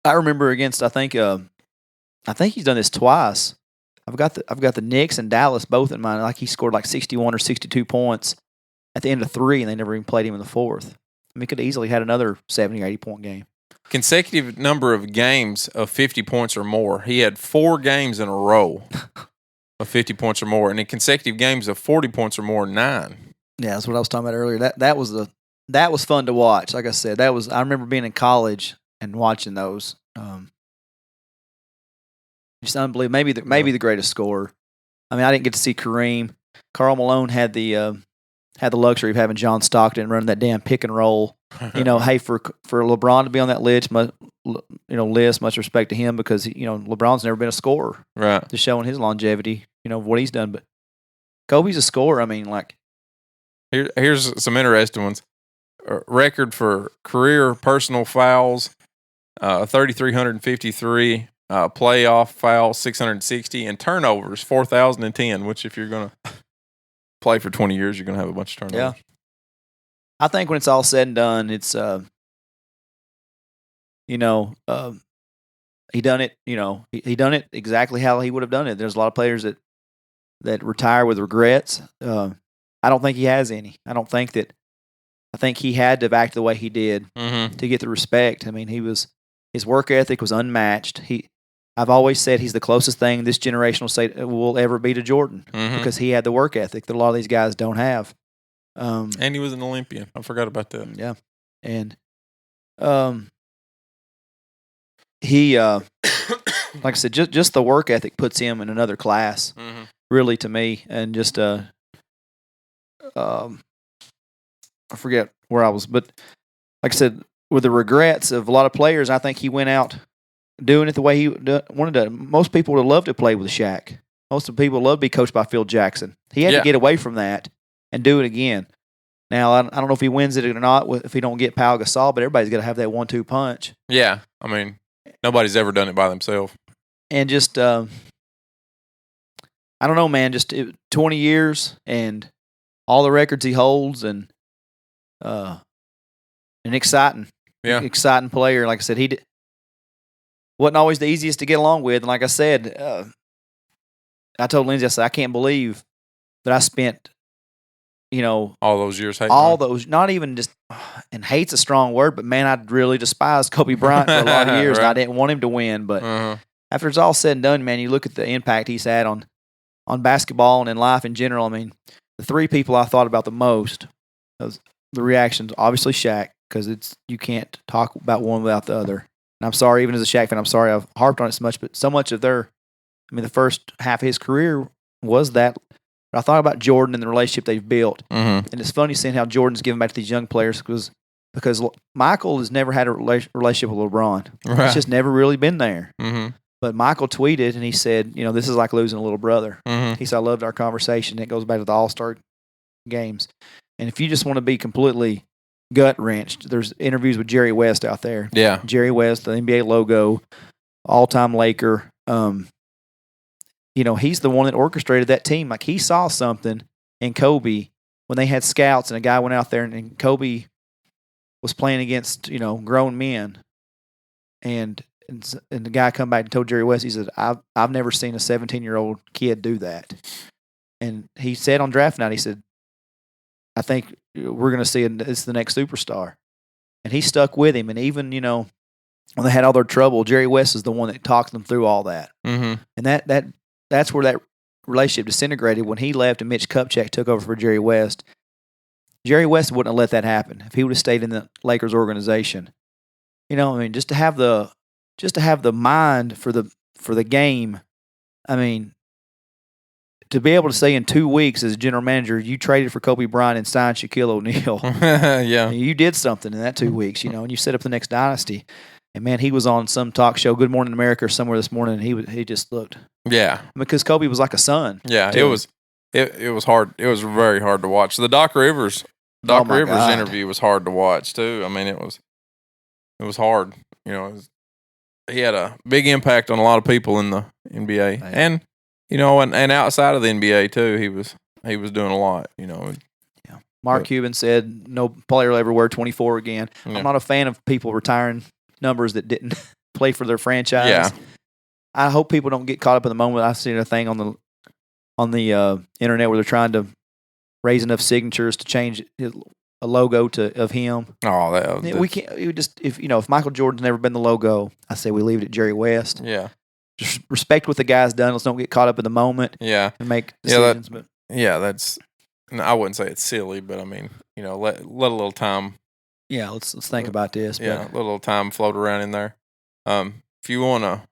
I remember against, I think he's done this twice. I've got the Knicks and Dallas both in mind. Like he scored like 61 or 62 points at the end of 3, and they never even played him in the 4th. I mean, he could have easily had another 70 or 80 point game. Consecutive number of games of 50 points or more. He had 4 games in a row of 50 points or more, and in consecutive games of 40 points or more, 9. Yeah, that's what I was talking about earlier. That was fun to watch. Like I said, I remember being in college and watching those. Just unbelievable. Maybe the greatest scorer. I mean, I didn't get to see Kareem. Karl Malone had the luxury of having John Stockton running that damn pick and roll. You know, hey, for LeBron to be on that list, much respect to him, because LeBron's never been a scorer, right? Just showing his longevity, of what he's done. But Kobe's a scorer. I mean, like here's some interesting ones. Record for career personal fouls, 3,353. Playoff fouls, 660, and turnovers, 4,010. Which, if you're gonna play for 20 years, you're gonna have a bunch of turnovers. Yeah. I think when it's all said and done, it's he done it. He done it exactly how he would have done it. There's a lot of players that retire with regrets. I don't think he has any. I think he had to act the way he did to get the respect. I mean, his work ethic was unmatched. I've always said he's the closest thing this generation will ever be to Jordan, because he had the work ethic that a lot of these guys don't have. And he was an Olympian. I forgot about that. Yeah. And he, like I said, just the work ethic puts him in another class, really, to me. And just, I forget where I was, but like I said, with the regrets of a lot of players, I think he went out doing it the way he wanted to. Most people would have loved to play with Shaq. Most of the people would love to be coached by Phil Jackson. He had to get away from that and do it again. Now, I don't know if he wins it or not if he don't get Pau Gasol, but everybody's got to have that 1-2 punch. Yeah. I mean, nobody's ever done it by themselves. And just I don't know, man. Just 20 years and all the records he holds, and an exciting player. Like I said, he wasn't always the easiest to get along with. And like I said, I told Lindsay, I said, I can't believe that I spent, all those years hating not even just, and hate's a strong word, but man, I really despised Kobe Bryant for a lot of years, and I didn't want him to win. But after it's all said and done, man, you look at the impact he's had on basketball and in life in general. I mean, the three people I thought about the most, was the reactions, obviously Shaq, because you can't talk about one without the other. And I'm sorry, even as a Shaq fan, I'm sorry I've harped on it so much, but so much of the first half of his career was that. But I thought about Jordan and the relationship they've built. And it's funny seeing how Jordan's giving back to these young players because Michael has never had a relationship with LeBron. Right. It's just never really been there. But Michael tweeted and he said, this is like losing a little brother. He said, I loved our conversation. It goes back to the All-Star games. And if you just want to be completely gut-wrenched, there's interviews with Jerry West out there. Yeah. Jerry West, the NBA logo, all-time Laker. He's the one that orchestrated that team. Like, he saw something in Kobe when they had scouts and a guy went out there and Kobe was playing against, grown men. And the guy come back and told Jerry West, he said, I've never seen a 17-year-old kid do that. And he said on draft night, he said, I think we're going to see it's the next superstar. And he stuck with him. And even, when they had all their trouble, Jerry West is the one that talked them through all that. And that's where that relationship disintegrated when he left and Mitch Kupchak took over for Jerry West. Jerry West wouldn't have let that happen if he would have stayed in the Lakers organization. Just to have the mind for the game. To be able to say in 2 weeks as general manager, you traded for Kobe Bryant and signed Shaquille O'Neal. Yeah. You did something in that 2 weeks, and you set up the next dynasty. And man, he was on some talk show, Good Morning America or somewhere this morning, and he just looked. Yeah. Because Kobe was like a son. Yeah, it was hard. It was very hard to watch. The Doc Rivers interview was hard to watch too. It was hard. He had a big impact on a lot of people in the NBA. Yeah. And and outside of the NBA too, he was doing a lot, Yeah. Mark Cuban said no player will ever wear 24 again. Yeah. I'm not a fan of people retiring numbers that didn't play for their franchise. Yeah. I hope people don't get caught up in the moment. I've seen a thing on the internet where they're trying to raise enough signatures to change a logo of him. Oh, we can't. If Michael Jordan's never been the logo, I say we leave it at Jerry West. Yeah. Just respect what the guy's done. Let's don't get caught up in the moment. Yeah. And make decisions. That's. I wouldn't say it's silly, but let a little time. Yeah, let's think about this. Yeah, let a little time float around in there. If you want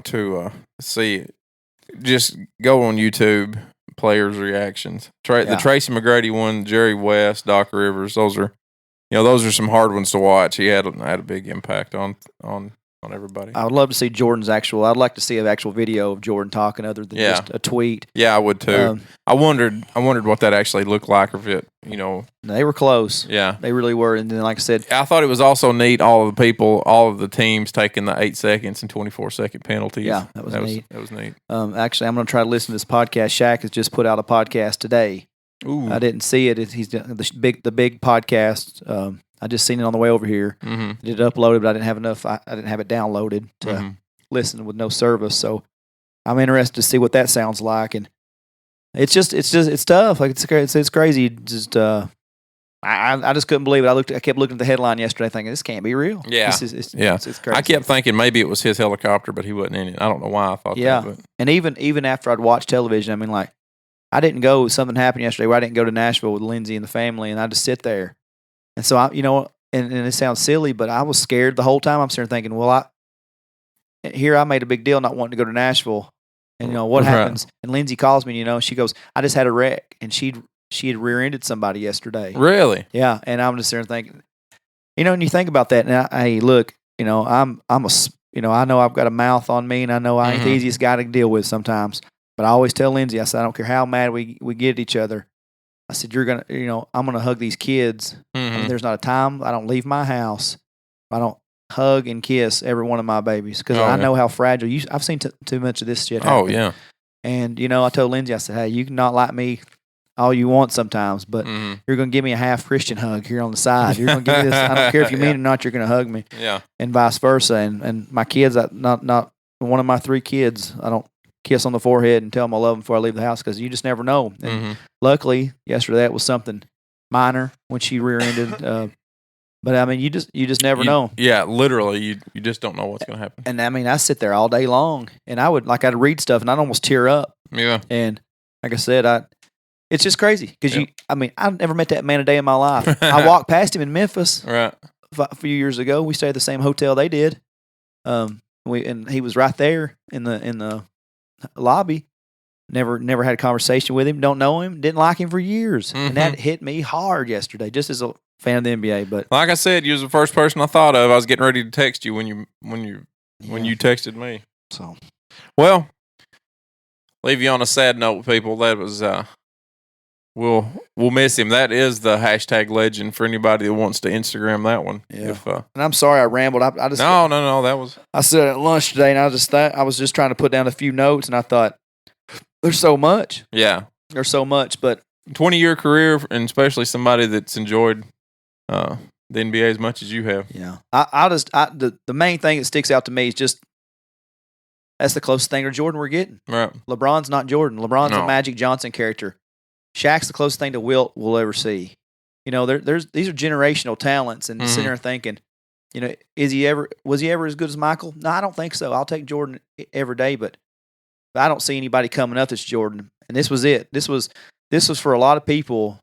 to see, just go on YouTube. Players' reactions. The Tracy McGrady one, Jerry West, Doc Rivers. Those are some hard ones to watch. He had a big impact on everybody. I would love to see Jordan's actual. I'd like to see an actual video of Jordan talking, other than just a tweet. Yeah, I would too. I wondered what that actually looked like, or if it, They were close. Yeah, they really were. And then, like I said, I thought it was also neat. All of the teams taking the 8 seconds and 24-second penalties. Yeah, that was neat. That was neat. Actually, I'm going to try to listen to this podcast. Shaq has just put out a podcast today. Ooh. I didn't see it. He's the big podcast. I just seen it on the way over here. Mm-hmm. It uploaded, but I didn't have enough. I didn't have it downloaded to listen with no service. So I'm interested to see what that sounds like. And it's tough. Like it's crazy. Just I just couldn't believe it. I kept looking at the headline yesterday, thinking this can't be real. Yeah, it's crazy. I kept thinking maybe it was his helicopter, but he wasn't in it. I don't know why I thought that. Yeah, and even after I'd watched television, I didn't go. Something happened yesterday where I didn't go to Nashville with Lindsay and the family, and I just sit there. And so and it sounds silly, but I was scared the whole time. I'm sitting there thinking, well, I made a big deal not wanting to go to Nashville, and what happens? And Lindsay calls me, she goes, I just had a wreck, and she had rear-ended somebody yesterday. Really? Yeah, and I'm just there thinking, and you think about that, and hey, look, I'm a, I know I've got a mouth on me, and I know I ain't the easiest guy to deal with sometimes, but I always tell Lindsay, I said, I don't care how mad we get at each other. I said, you're going to, I'm going to hug these kids. There's not a time I don't leave my house. I don't hug and kiss every one of my babies because I know how fragile I've seen too much of this shit happen. Oh, yeah. And, I told Lindsay, I said, hey, you can not like me all you want sometimes, but you're going to give me a half Christian hug here on the side. You're going to give me this. I don't care if you mean it or not, you're going to hug me. Yeah. And vice versa. And my kids, not one of my 3 kids, I don't kiss on the forehead and tell them I love them before I leave the house because you just never know. And luckily, yesterday it was something minor when she rear-ended. But I mean, you just never know. Yeah, literally, you just don't know what's going to happen. And I mean, I sit there all day long, and I'd read stuff, and I'd almost tear up. Yeah. And like I said, it's just crazy because I've never met that man a day in my life. I walked past him in Memphis, right, a few years ago. We stayed at the same hotel they did. And he was right there in the lobby. Never had a conversation with him. Don't know him. Didn't like him for years, and that hit me hard yesterday. Just as a fan of the NBA, but like I said, you was the first person I thought of. I was getting ready to text you when you texted me. So, well, leave you on a sad note, people. That was we'll miss him. That is the hashtag legend for anybody that wants to Instagram that one. Yeah. And I'm sorry I rambled. I just no. That was. I said at lunch today, and I was just trying to put down a few notes, and I thought there's so much. Yeah, there's so much, but 20-year career, and especially somebody that's enjoyed the NBA as much as you have. Yeah, the main thing that sticks out to me is just that's the closest thing to Jordan we're getting. Right. LeBron's not Jordan. LeBron's a Magic Johnson character. Shaq's the closest thing to Wilt we'll ever see. These are generational talents, and sitting there thinking, was he ever as good as Michael? No, I don't think so. I'll take Jordan every day, but I don't see anybody coming up that's Jordan. And this was it. This was for a lot of people.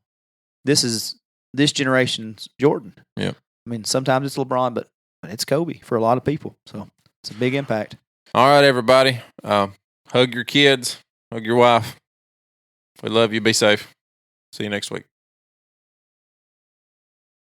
This is this generation's Jordan. Yeah. I mean, sometimes it's LeBron, but it's Kobe for a lot of people. So it's a big impact. All right, everybody. Hug your kids. Hug your wife. We love you. Be safe. See you next week.